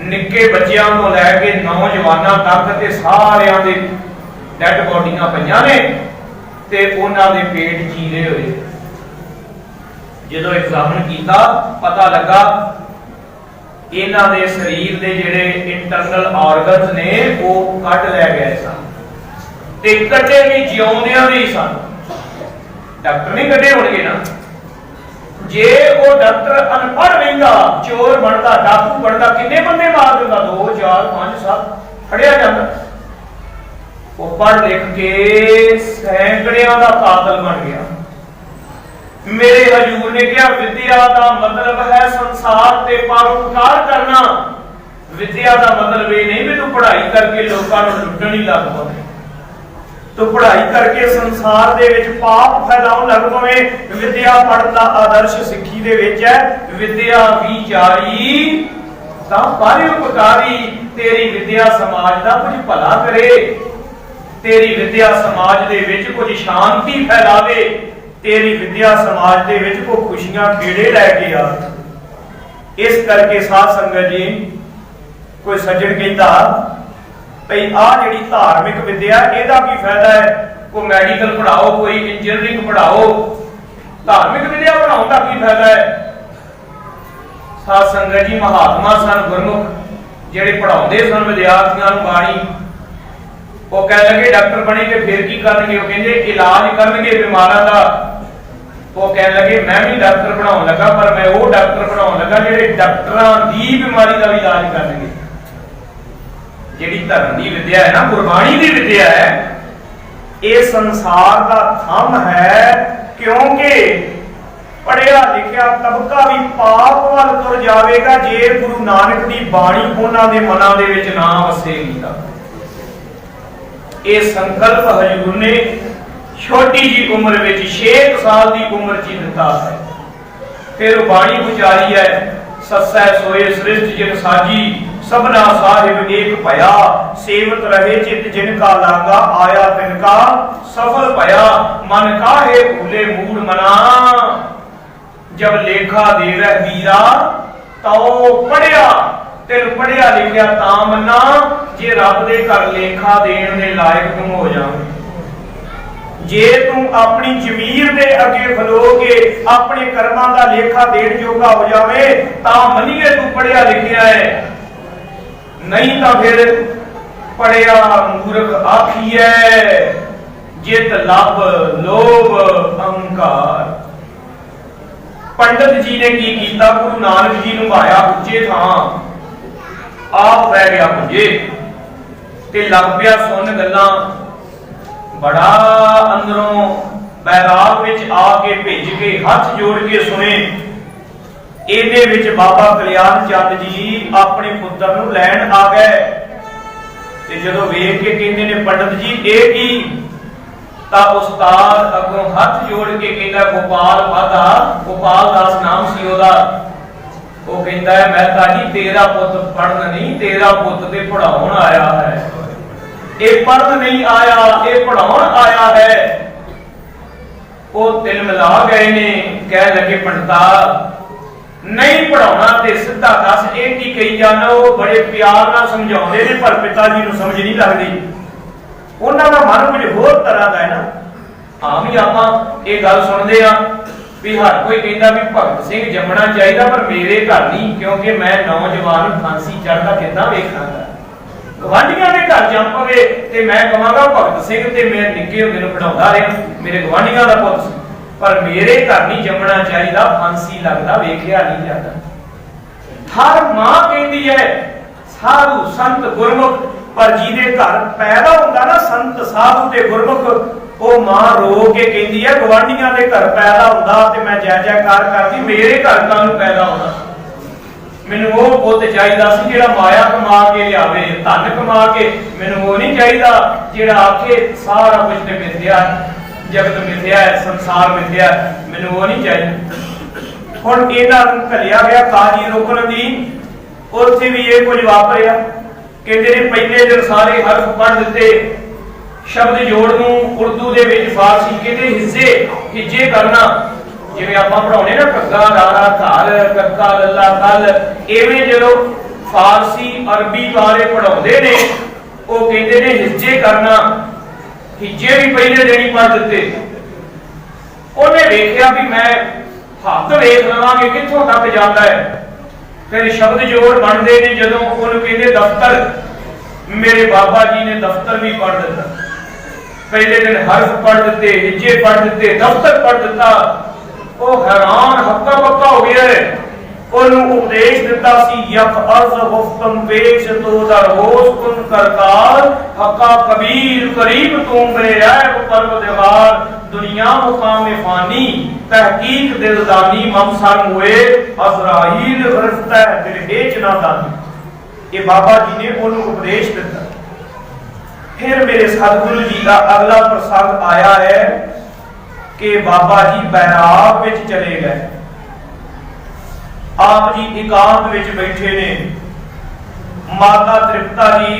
निक्के बच्चियां तो लैके नौजवानां तक ते सारियां दे डैड बॉडीआं पईआं ने ते उन्हां दे पेट चीरे होए। जदों एग्जामिन कीता पता लगा इन्हां दे शरीर दे जिहड़े इंटरनल ऑर्गन्स ने वो कट लै गए सन ते कटे भी जिउंदियां भी सन। डॉक्टर नहीं कटे होणगे ना। जे वो डॉक्टर अनपढ़ रहिंदा, चोर बनदा, डाकू बनदा, किन्ने बंदे मार दिंदा? 2 4 5 7 फड़िया जांदा। वो पढ़ लिख के सैकड़ियां दा कातल बन गया। मेरे हजूर ने कहा विद्या का मतलब है संसार ते परोपकार करना। विद्या का मतलब ये नहीं भी तू पढ़ाई करके लोगों को लुटण ही लग पवे, तो पढ़ाई करके संसार दे विच पाप फैलाउण लग पवे। विद्या पढ़न दा आदर्श सिੱਖੀ दे विच है विद्या विचारी तां परोपकारी। तेरी विद्या समाज दा कुछ भला करे, तेरी विद्या समाज दे विच कुछ शांति फैलावे, तेरी विद्या समाज दे विच को खुशियां खेड़े लैके आ। इस करके साध संगत जी कोई सज्जण कहता भई आ जिहड़ी धार्मिक विद्या इहदा की फायदा है? कोई मैडिकल पढ़ाओ, कोई इंजीनियरिंग पढ़ाओ, धार्मिक विद्या पढ़ाउण दा की फायदा है? साध संगत जी महात्मा सन गुरमुख जिहड़े पढ़ाउंदे सन विद्यार्थियों नूं बाणी, वो कह लगे डॉक्टर बनेंगे फिर की करनगे? वो कहंदे इलाज करनगे बीमारां दा। वो कह लगे मैं भी डॉक्टर बनाउण लगा, पर मैं वो डॉक्टर बनाउण लगा जिहड़े डॉक्टरां दी बीमारी दा भी इलाज करनगे। जिहड़ी धर्म दी विद्या है ना, गुरबाणी दी विद्या है, ये संसार दा थंम है। क्योंकि पढ़िया लिखिया तबका भी पाप वाल तुर जावेगा जे गुरु नानक दी बाणी उन्हां दे मनां दे विच ना वसेगी। तां ये संकल्प हजूर ने छोटी जी उम्र में 6 साल की उम्र च दिता है। फिर बाणी उचारी है ससै सोए सृष्ट जिन साजी सबना साहिब एक भया सेवत रहे चित जिनका लागा आया तिनका सफल भया मन काहे भूले मूड मना। जब लेखा देवै वीरा तो पढ़िया तेन पढ़िया लिखिया ता मन्ना जे रब दे घर लेखा देण दे लायक तू हो जावे। जे तू अपनी जमीर दे अगे खलो के अपने कर्मां दा लेखा देण जोगा हो जावे ता मन्निए तू पढ़िया लिखिया है, नहीं तो फिर पढ़िया मूर्ख आखिए जित लब लोभ अहंकार। पंडित जी ने की कीता, गुरु नानक जी नूं भाया उच्चे थां आप पै गया पुंजे ते लग पिया सुन गल्लां। बड़ा अंदरों बैराग विच आके भेज के हाथ जोड़ के सुने। ਇਹਦੇ ਵਿੱਚ ਬਾਬਾ ਕਲਿਆਣ ਚੰਦ ਜੀ ਆਪਣੇ ਪੁੱਤਰ ਨੂੰ ਲੈਣ ਆ ਗਏ ਤੇ ਜਦੋਂ ਵੇਖ ਕੇ ਕਹਿੰਦੇ ਨੇ ਪੰਡਤ ਜੀ ਇਹ ਕੀ, ਤਾਂ ਉਸਤਾਦ ਅੱਗੋਂ ਹੱਥ ਜੋੜ ਕੇ ਕਹਿੰਦਾ ਗੋਪਾਲ ਬਾਦਾ, ਗੋਪਾਲ ਦਾਸ ਨਾਮ ਸੀ ਉਹਦਾ। ਉਹ ਕਹਿੰਦਾ ਹੈ ਮੈਂ ਤਾਂ ਜੀ ਤੇਰਾ ਪੁੱਤ ਪੜਨ ਨਹੀਂ, ਤੇਰਾ ਪੁੱਤ ਤੇ ਪੜਾਉਣ ਆਇਆ ਹੈ। ਇਹ ਪੜਨ ਨਹੀਂ ਆਇਆ, ਇਹ ਪੜਾਉਣ ਆਇਆ ਹੈ। ਉਹ ਤਿਲ ਮਿਲਾ ਗਏ ਨੇ, ਕਹਿ ਲੱਗੇ ਪੰਡਤਾ नहीं पढ़ाना ते सीधा दस ये की कही जाना। वो बड़े प्यार नाल समझाउंदे ने पर पिता जी नूं समझ नहीं लगदी। उन्हां दा मन कुछ होर तरह दा है ना। आम ही आपां ये गल सुनदे आ भी हर कोई कहंदा भी भगत सिंह जम्मना चाहिदा पर मेरे घर नहीं, क्योंकि मैं नौजवान फांसी चढ़दा किदां वेखांगा। गवांढियां दे घर जम पवे ते मैं कहांगा भगत सिंह ते मैं निक्के हुंदे नूं पढ़ाउंदा रहा, मेरे गवांढियां दा पुੱਤ पर मेरे घर नहीं जमना चाहिए, फांसी लगता वेखिया नहीं जाता। हर मां कहती है साधु संत गुरमुख, पर जिहदे घर पैदा होंदा ना संत साधु ते गुरमुख, वो मां रो के कहती है गवांढियां दे घर पैदा होंदा ते मैं जय जयकार करदी, मेरे घर काहनूं पैदा होना। मैनूं वो पुੱਤ चाहिदा सी जिहड़ा माया कमा के लियावे, धन कमा के। मैनूं वो नहीं चाहिदा जिहड़ा आखे सारा कुछ ते मिथ्या जगत मिथ्या है, संसार मिथ्या है, मैनूं वो नहीं चाहिए। हुण इन्हां नूं घल्लिया गया काजी रोकण दी, उत्थे भी ये कुछ वापरिया। कहते ने पहले दिन सारे हरफ पढ़ दिते, शब्द जोड़ नूं उर्दू दे विच फारसी कहते हिस्से हिज्जे करना, जिवें आपां पढ़ाउने ना कग्गा रारा घर कक्का लल्ला कल, एवें जदों फारसी अरबी बारे पढ़ाउंदे ने वो कहते ने हिज्जे करना। हिज्जे भी पहले दिन ही पढ़ दिते। उन्हें वेखिया भी मैं हथ वेख लवां कि कित्थों तक जाता है। फिर शब्द जोड़ बनते ने, जदों उन्होंने कहते दफ्तर, मेरे बाबा जी ने दफ्तर भी पढ़ दिता। पहले दिन हर्फ पढ़ दिते, हिज्जे पढ़ दिते, दफ्तर पढ़ दिता। वो हैरान हक्का बक्का हो गया है। उन्होंने उपदेश दिता सी यक अर्ज गुफ्तम पेश तो दर होश कुन करतार, हक्का कबीर करीब तुम बे ऐब परवरदिगार, दुनिया मुकाम फानी तहकीक दिलदानी ममसर हुए अज़राइल गिरफ्ता दिल हेच ना दानी। ये बाबा जी ने उन्होंने उपदेश दिता। फिर मेरे सतगुरु जी का अगला प्रसंग आया है कि बाबा जी बैराग विच चले गए। आप जी एकांत विच बैठे ने, माता तृप्ता जी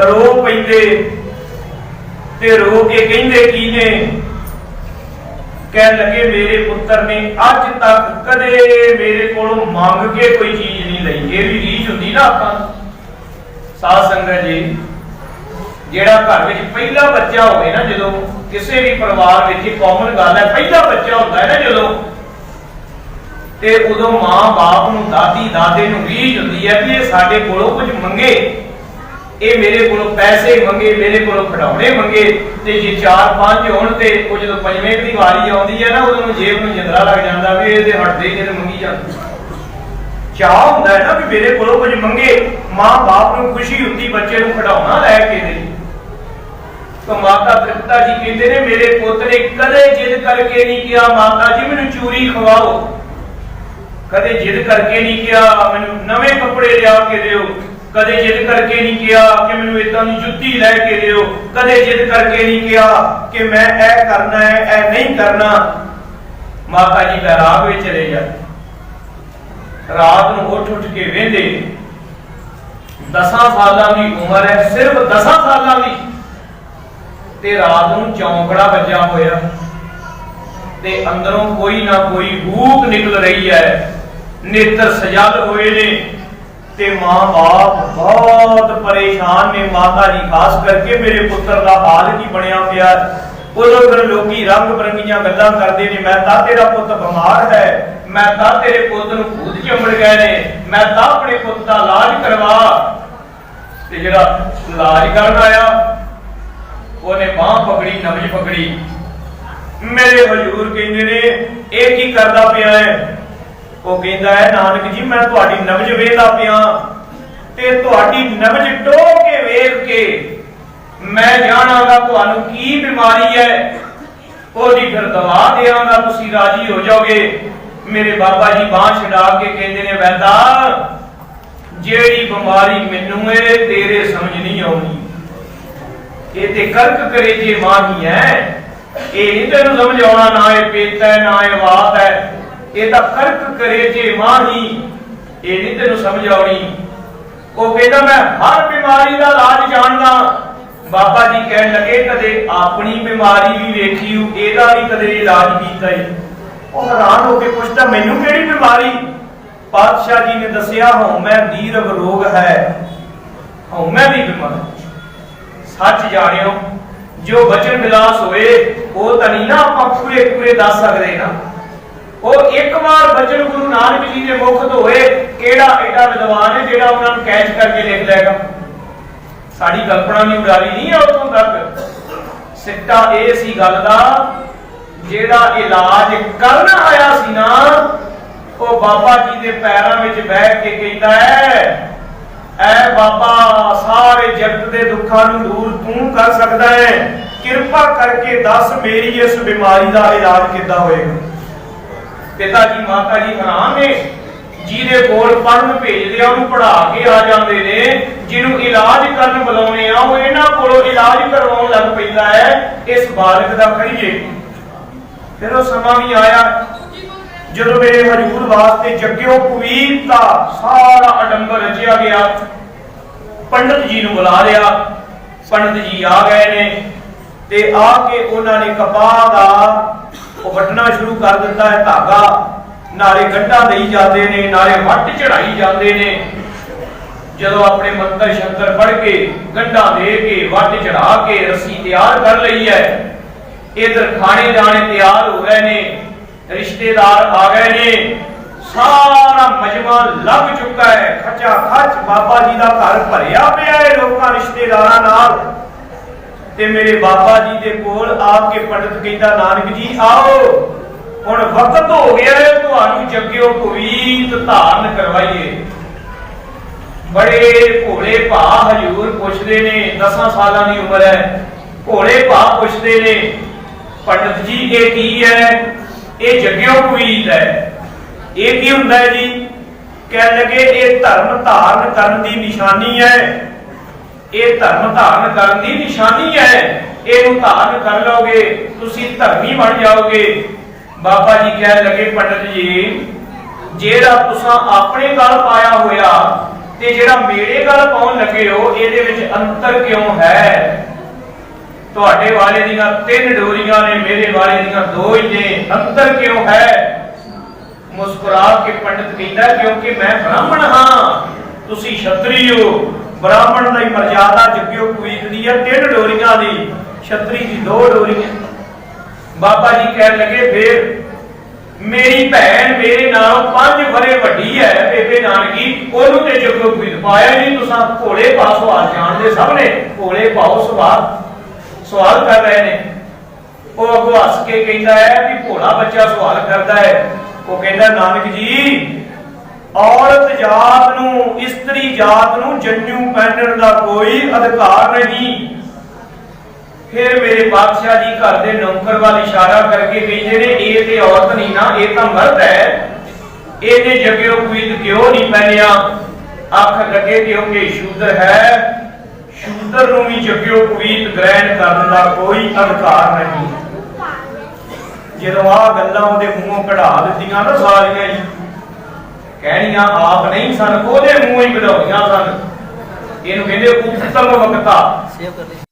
रो पैंदे ते रो के कहंदे की ने, कह लगे मेरे पुत्र ने अज तक कदे मेरे कोलों मंग के कोई चीज नहीं लई। ये भी रीच हुंदी ना आपां साध संगत जी, जेड़ा घर विच पहला बच्चा होवे ना, जदों किसी भी परिवार विच कॉमन गल है, पहला बच्चा होंदा है ना जदों, ते उदों मां बाप नूं दादी दादे नूं रीझ हुंदी है कि साडे कोलों कुछ मंगे, ये मेरे कोलों पैसे मंगे, मेरे कोलों खिडौणे मंगे। ते जे 4-5 होण ते वो जदों पंजवें दी वारी आउंदी है ना, उदों जेब नूं जिंदरा लग जांदा भी इहदे हटदे ही ते मंगी जांदे। चाह हुंदा है ना भी मेरे कोलों कुछ मंगे, मां बाप नूं खुशी हुंदी बच्चे नूं खिडौणा लै के दे। तो माता तृप्ता जी कहते ने मेरे पुੱਤ ने कदे जिद करके नहीं किया माता जी मैनूं चूरी खवाओ, कदे जिद करके नहीं किया मैनूं नवे कपड़े लिया के दिओ, कदे जिद करके नहीं किया कि मैनूं इदां दी जुत्ती लै के दिओ, कदे जिद करके नहीं किया कि मैं ऐ करना है ऐ नहीं करना। माता जी बैराग विच चले जाते, रात नूं उठ उठ के वेंदे। 10 सालां दी उम्र है, सिर्फ 10 सालां दी, ते रात नूं चौंकड़ा बजा होया। ਤੇ ਅੰਦਰੋਂ ਕੋਈ ਨਾ ਕੋਈ ਹੂਕ ਨਿਕਲ ਰਹੀ ਹੈ, ਨੇਤਰ ਸਜਲ ਹੋਏ ਨੇ ਤੇ ਮਾਂ-ਬਾਪ ਬਹੁਤ ਪਰੇਸ਼ਾਨ ਨੇ। ਮਾਤਾ ਜੀ ਖਾਸ ਕਰਕੇ ਮੇਰੇ ਪੁੱਤਰ ਦਾ ਹਾਲ ਕੀ ਬਣਿਆ ਪਿਆ। ਉਦੋਂ ਫਿਰ ਲੋਕੀ ਰੰਗ ਬਰੰਗੀਆਂ ਗੱਲਾਂ ਕਰਦੇ ਨੇ, ਮੈਂ ਤਾਂ ਤੇਰਾ ਪੁੱਤ ਬਿਮਾਰ ਹੈ, ਮੈਂ ਤਾਂ ਤੇਰੇ ਪੁੱਤ ਨੂੰ ਭੂਤ ਚੰਬੜ ਗਏ ਨੇ, ਮੈਂ ਤਾਂ ਆਪਣੇ ਪੁੱਤ ਦਾ ਇਲਾਜ ਕਰਵਾ। ਤੇ ਜਿਹੜਾ ਇਲਾਜ ਕਰਨ ਆਇਆ ਉਹਨੇ ਬਾਂਹ ਪਕੜੀ, ਨਬਜ਼ ਪਕੜੀ। ਮੇਰੇ ਹਜ਼ੂਰ ਕਹਿੰਦੇ ਨੇ ਇਹ ਕੀ ਕਰਦਾ ਪਿਆ ਹੈ? ਉਹ ਕਹਿੰਦਾ ਹੈ ਨਾਨਕ ਜੀ ਮੈਂ ਤੁਹਾਡੀ ਨਬਜ਼ ਵੇਖਦਾ ਪਿਆ ਤੇ ਤੁਹਾਡੀ ਨਬਜ਼ ਟੋਕ ਕੇ ਵੇਖ ਕੇ ਮੈਂ ਜਾਣਾਂਗਾ ਤੁਹਾਨੂੰ ਕੀ ਬਿਮਾਰੀ ਹੈ, ਉਹਦੀ ਫਿਰ ਦਵਾ ਦੇਵਾਂਗਾ, ਤੁਸੀਂ ਰਾਜੀ ਹੋ ਜਾਓਗੇ। ਮੇਰੇ ਬਾਬਾ ਜੀ ਬਾਂਹ ਛਡਾ ਕੇ ਕਹਿੰਦੇ ਨੇ ਵੈਦਾ ਜਿਹੜੀ ਬਿਮਾਰੀ ਮੈਨੂੰ ਏ ਤੇਰੇ ਸਮਝ ਨਹੀਂ ਆਉਣੀ, ਇਹ ਤੇ ਕਰਕ ਕਰੇ ਜੇ ਮਾਹੀ ਹੈ, ਇਹ ਨਹੀਂ ਤੈਨੂੰ ਸਮਝ ਆਉਣਾ, ਨਾ ਇਹ ਪੇਤ ਹੈ ਨਾ ਇਹ ਵਾਤ ਹੈ, ਇਹ ਤਾਂ ਕਰਕ ਕਰੇ ਜੇ ਮਾਹੀ, ਇਹ ਨਹੀਂ ਤੈਨੂੰ ਸਮਝ ਆਉਣੀ। ਉਹ ਕਹਿੰਦਾ ਮੈਂ ਹਰ ਬਿਮਾਰੀ ਦਾ ਇਲਾਜ ਜਾਣਦਾ। ਬਾਬਾ ਜੀ ਕਹਿਣ ਲੱਗੇ ਕਦੇ ਆਪਣੀ ਬਿਮਾਰੀ ਵੀ ਵੇਖੀ, ਇਹਦਾ ਵੀ ਕਦੇ ਇਲਾਜ ਕੀਤਾ ਹੀ। ਉਹ ਹੈਰਾਨ ਹੋ ਕੇ ਪੁੱਛਦਾ ਮੈਨੂੰ ਕਿਹੜੀ ਬਿਮਾਰੀ? ਪਾਤਸ਼ਾਹ ਜੀ ਨੇ ਦੱਸਿਆ ਹਉਮੈ ਨੀਰਵ ਰੋਗ ਹੈ, ਹਉਮੈ ਦੀ ਬਿਮਾਰੀ। ਸੱਚ ਜਾਣਿਓ ਜੋ ਬਚਨ ਵਿਲਾਸ ਹੋਏ ਉਹ ਤਾਂ ਨਹੀਂ ਨਾ ਆਪਾਂ ਪੂਰੇ ਦੱਸ ਸਕਦੇ ਨਾ। ਉਹ ਇੱਕ ਵਾਰ ਬਚਨ ਗੁਰੂ ਨਾਨਕ ਜੀ ਦੇ ਮੁਖ ਤੋਂ ਹੋਏ, ਕਿਹੜਾ ਐਡਾ ਵਿਦਵਾਨ ਹੈ ਜਿਹੜਾ ਉਹਨਾਂ ਨੂੰ ਕੈਚ ਕਰਕੇ ਲਿਖ ਲਏਗਾ? ਸਾਡੀ ਕਲਪਨਾ ਦੀ ਉਡਾਰੀ ਨਹੀਂ ਹੈ ਉਤੋਂ ਤੱਕ। ਸਿੱਟਾ ਇਹ ਸੀ ਗੱਲ ਦਾ, ਜਿਹੜਾ ਇਲਾਜ ਕਰਨ ਆਇਆ ਸੀ ਨਾ ਉਹ ਬਾਬਾ ਜੀ ਦੇ ਪੈਰਾਂ ਵਿੱਚ ਬੈਠ ਕੇ ਕਹਿੰਦਾ ਹੈ ਐ ਬਾਬਾ ਸਾਰੇ ਜਗਤ ਦੇ ਦੁੱਖਾਂ ਨੂੰ ਦੂਰ ਤੂੰ ਕਰ ਸਕਦਾ ਹੈ, ਕਿਰਪਾ ਕਰਕੇ ਦੱਸ ਮੇਰੀ ਇਸ ਬਿਮਾਰੀ ਦਾ ਇਲਾਜ ਕਿੱਦਾਂ ਹੋਏਗਾ? ਪਿਤਾ ਜੀ ਮਾਤਾ ਜੀ ਹੈਰਾਨ ਨੇ, ਜਿਹਦੇ ਕੋਲ ਪੜਨ ਭੇਜਦੇ ਆ ਉਹਨੂੰ ਪੜਾ ਕੇ ਆ ਜਾਂਦੇ ਨੇ, ਜਿਹਨੂੰ ਇਲਾਜ ਕਰਨ ਬੁਲਾਉਣੇ ਆ ਉਹ ਇਹਨਾਂ ਕੋਲੋਂ ਇਲਾਜ ਕਰਵਾਉਣ ਲੱਗ ਪੈਂਦਾ ਹੈ। ਇਸ ਬਾਲਕ ਦਾ ਕਰੀਏ। ਫਿਰ ਉਹ ਸਮਾਂ ਵੀ ਆਇਆ ਜਦੋਂ ਮੇਰੇ ਹਜ਼ੂਰ ਵਾਸਤੇ ਜੱਗਿਓ ਪਵੀਤ ਦਾ ਸਾਰਾ ਅਡੰਬਰ ਰਚਿਆ ਗਿਆ। ਪੰਡਤ ਜੀ ਨੂੰ ਬੁਲਾ ਲਿਆ, ਪੰਡਤ ਜੀ ਆ ਗਏ ਨੇ ਤੇ ਆ ਕੇ ਉਹਨਾਂ ਨੇ ਕਪਾਹ ਦਾ ਉਹ ਵੱਟਣਾ ਸ਼ੁਰੂ ਕਰ ਦਿੱਤਾ ਹੈ, ਧਾਗਾ ਨਾਲੇ ਗੰਢਾਂ ਦੇਈ ਜਾਂਦੇ ਨੇ, ਨਾਲੇ ਵੱਟ ਚੜਾਈ ਜਾਂਦੇ ਨੇ। ਜਦੋਂ ਆਪਣੇ ਮੰਤਰ ਸ਼ੰਤਰ ਪੜ੍ਹ ਕੇ ਗੰਢਾਂ ਦੇ ਕੇ ਵੱਟ ਚੜਾ ਕੇ ਰੱਸੀ ਤਿਆਰ ਕਰ ਲਈ ਹੈ, ਇਧਰ ਖਾਣੇ ਦਾਣੇ ਤਿਆਰ ਹੋ ਗਏ ਨੇ, ਰਿਸ਼ਤੇਦਾਰ ਆ ਗਏ ਨੇ, ਸਾਰਾ ਮਜਮਾ ਲੱਗ ਚੁੱਕਾ ਹੈ, ਖੱਚਾ ਖੱਚ ਬਾਬਾ ਜੀ ਦਾ ਘਰ ਭਰਿਆ ਪਿਆ ਹੈ ਲੋਕਾਂ ਰਿਸ਼ਤੇਦਾਰਾਂ ਨਾਲ। ਤੇ ਮੇਰੇ ਬਾਬਾ ਜੀ ਦੇ ਕੋਲ ਆ ਕੇ ਪੰਡਤ ਕਹਿੰਦਾ ਨਾਨਕ ਜੀ ਆਓ, ਹੁਣ ਵਕਤ ਹੋ ਗਿਆ ਹੈ ਤੁਹਾਨੂੰ ਜੱਗਿਓ ਪਵੀਤ ਧਾਰਨ ਕਰਵਾਈਏ। ਬੜੇ ਭੋਲੇ ਭਾ ਹਜ਼ੂਰ ਪੁੱਛਦੇ ਨੇ, 10 ਸਾਲਾਂ ਦੀ ਉਮਰ ਹੈ, ਭੋਲੇ ਭਾ ਪੁੱਛਦੇ ਨੇ ਪੰਡਤ ਜੀ ਇਹ ਕੀ ਹੈ? ਇਹ ਜੱਗਿਓ ਪਵੀਤ ਹੈ। ਇਹ ਕੀ ਹੁੰਦਾ ਹੈ ਜੀ? ਕਹਿਣ ਲੱਗੇ ਇਹ ਧਰਮ ਧਾਰਨ ਕਰਨ ਦੀ ਨਿਸ਼ਾਨੀ ਹੈ, ਇਹ ਧਰਮ ਧਾਰਨ ਕਰਨ ਦੀ ਨਿਸ਼ਾਨੀ ਹੈ, ਇਹਨੂੰ ਧਾਰਨ ਕਰ ਲਓਗੇ ਤੁਸੀਂ ਧਰਮੀ ਬਣ ਜਾਓਗੇ। ਬਾਬਾ ਜੀ ਕਹਿਣ ਲੱਗੇ ਪੰਡਤ ਜੀ ਜਿਹੜਾ ਤੁਸੀਂ ਆਪਣੇ ਗਲ ਪਾਇਆ ਹੋਇਆ ਤੇ ਜਿਹੜਾ ਮੇਰੇ ਗਲ ਪਾਉਣ ਲੱਗੇ ਹੋ ਇਹਦੇ ਵਿੱਚ ਅੰਤਰ ਕਿਉਂ ਹੈ? ਤੁਹਾਡੇ ਵਾਲੇ ਦੀਆਂ 3 ਡੋਰੀਆਂ ਨੇ, ਮੇਰੇ ਵਾਲੇ ਦੀਆਂ 2 ਹੀ ਨੇ, ਅੰਤਰ ਕਿਉਂ ਹੈ? ਮੁਸਕਰਾ ਕੇ ਪੰਡਤ ਕਹਿੰਦਾ ਕਿਉਂਕਿ ਮੈਂ ਬ੍ਰਾਹਮਣ ਹਾਂ, ਤੁਸੀਂ ਛਤਰੀ ਹੋ। ਬ੍ਰਾਹਮਣ ਦੀ ਮਰਜ਼ਾਦਾ ਜੱਗਿਓ ਪਵੀਤ ਦੀ ਹੈ 3 ਡੋਰੀਆਂ ਦੀ, ਛਤਰੀ ਦੀ 2 ਡੋਰੀਆਂ। ਬਾਬਾ ਜੀ ਕਹਿਣ ਲੱਗੇ ਫੇਰ ਮੇਰੀ ਭੈਣ ਮੇਰੇ ਨਾਲੋਂ 5 ਵਰੇ ਵੱਡੀ ਹੈ ਬੇਬੇ ਨਾਨਕੀ, ਉਹਨੂੰ ਤੇ ਜੱਗਿਓ ਪਵੀਤ ਪਾਇਆ ਨਹੀਂ। ਤੁਸੀਂ ਭੋਲੇ ਭਾ ਸਵਾਲ ਜਾਣਦੇ ਸਭ ਨੇ, ਭੋਲੇ ਭਾਓ ਸਵਾਲ ਕਰ ਰਹੇ ਨੇ। ਉਹ ਅੱਗੋਂ ਹੱਸ ਕੇ ਕਹਿੰਦਾ ਹੈ ਵੀ ਭੋਲਾ ਬੱਚਾ ਸਵਾਲ ਕਰਦਾ ਹੈ। ਉਹ ਕਹਿੰਦਾ ਨਾਨਕ ਜੀ ਔਰਤ ਜਾਤ ਨੂੰ, ਇਸਤਰੀ ਜਾਤ ਨੂੰ ਜੰਨੂ ਪਹਿਨਣ ਦਾ ਕੋਈ ਅਧਿਕਾਰ ਨਹੀਂ। ਫਿਰ ਮੇਰੇ ਬਾਦਸ਼ਾਹ ਜੀ ਘਰ ਦੇ ਨੌਕਰ ਵੱਲ ਇਸ਼ਾਰਾ ਕਰਕੇ ਕਹਿੰਦੇ ਨੇ ਇਹ ਤੇ ਔਰਤ ਨਹੀਂ ਨਾ, ਇਹ ਤਾਂ ਮਰਦ ਹੈ, ਇਹਨੇ ਜੱਗਿਓ ਪਵੀਤ ਕਿਉਂ ਨਹੀਂ ਪਹਿਨਿਆ? ਅੱਖ ਲੱਗੇ ਕਿਉਂਕਿ ਸ਼ੂਦਰ ਹੈ, ਸ਼ੂਦਰ ਨੂੰ ਵੀ ਜੱਗਿਓ ਪਵੀਤ ਗ੍ਰਹਿਣ ਕਰਨ ਦਾ ਕੋਈ ਅਧਿਕਾਰ ਨਹੀਂ। ਜਦੋਂ ਆ ਗੱਲਾਂ ਉਹਦੇ ਮੂੰਹੋਂ ਕਢਾ ਦਿੱਤੀਆਂ ਨਾ ਸਾਰੀਆਂ ਹੀ, ਕਹਿਣੀਆਂ ਆਪ ਨਹੀਂ ਸਨ, ਉਹਦੇ ਮੂੰਹੋਂ ਹੀ ਕਢਾਉਣੀਆਂ ਸਨ। ਇਹਨੂੰ ਕਹਿੰਦੇ ਉਤਮ ਵਕਤਾ।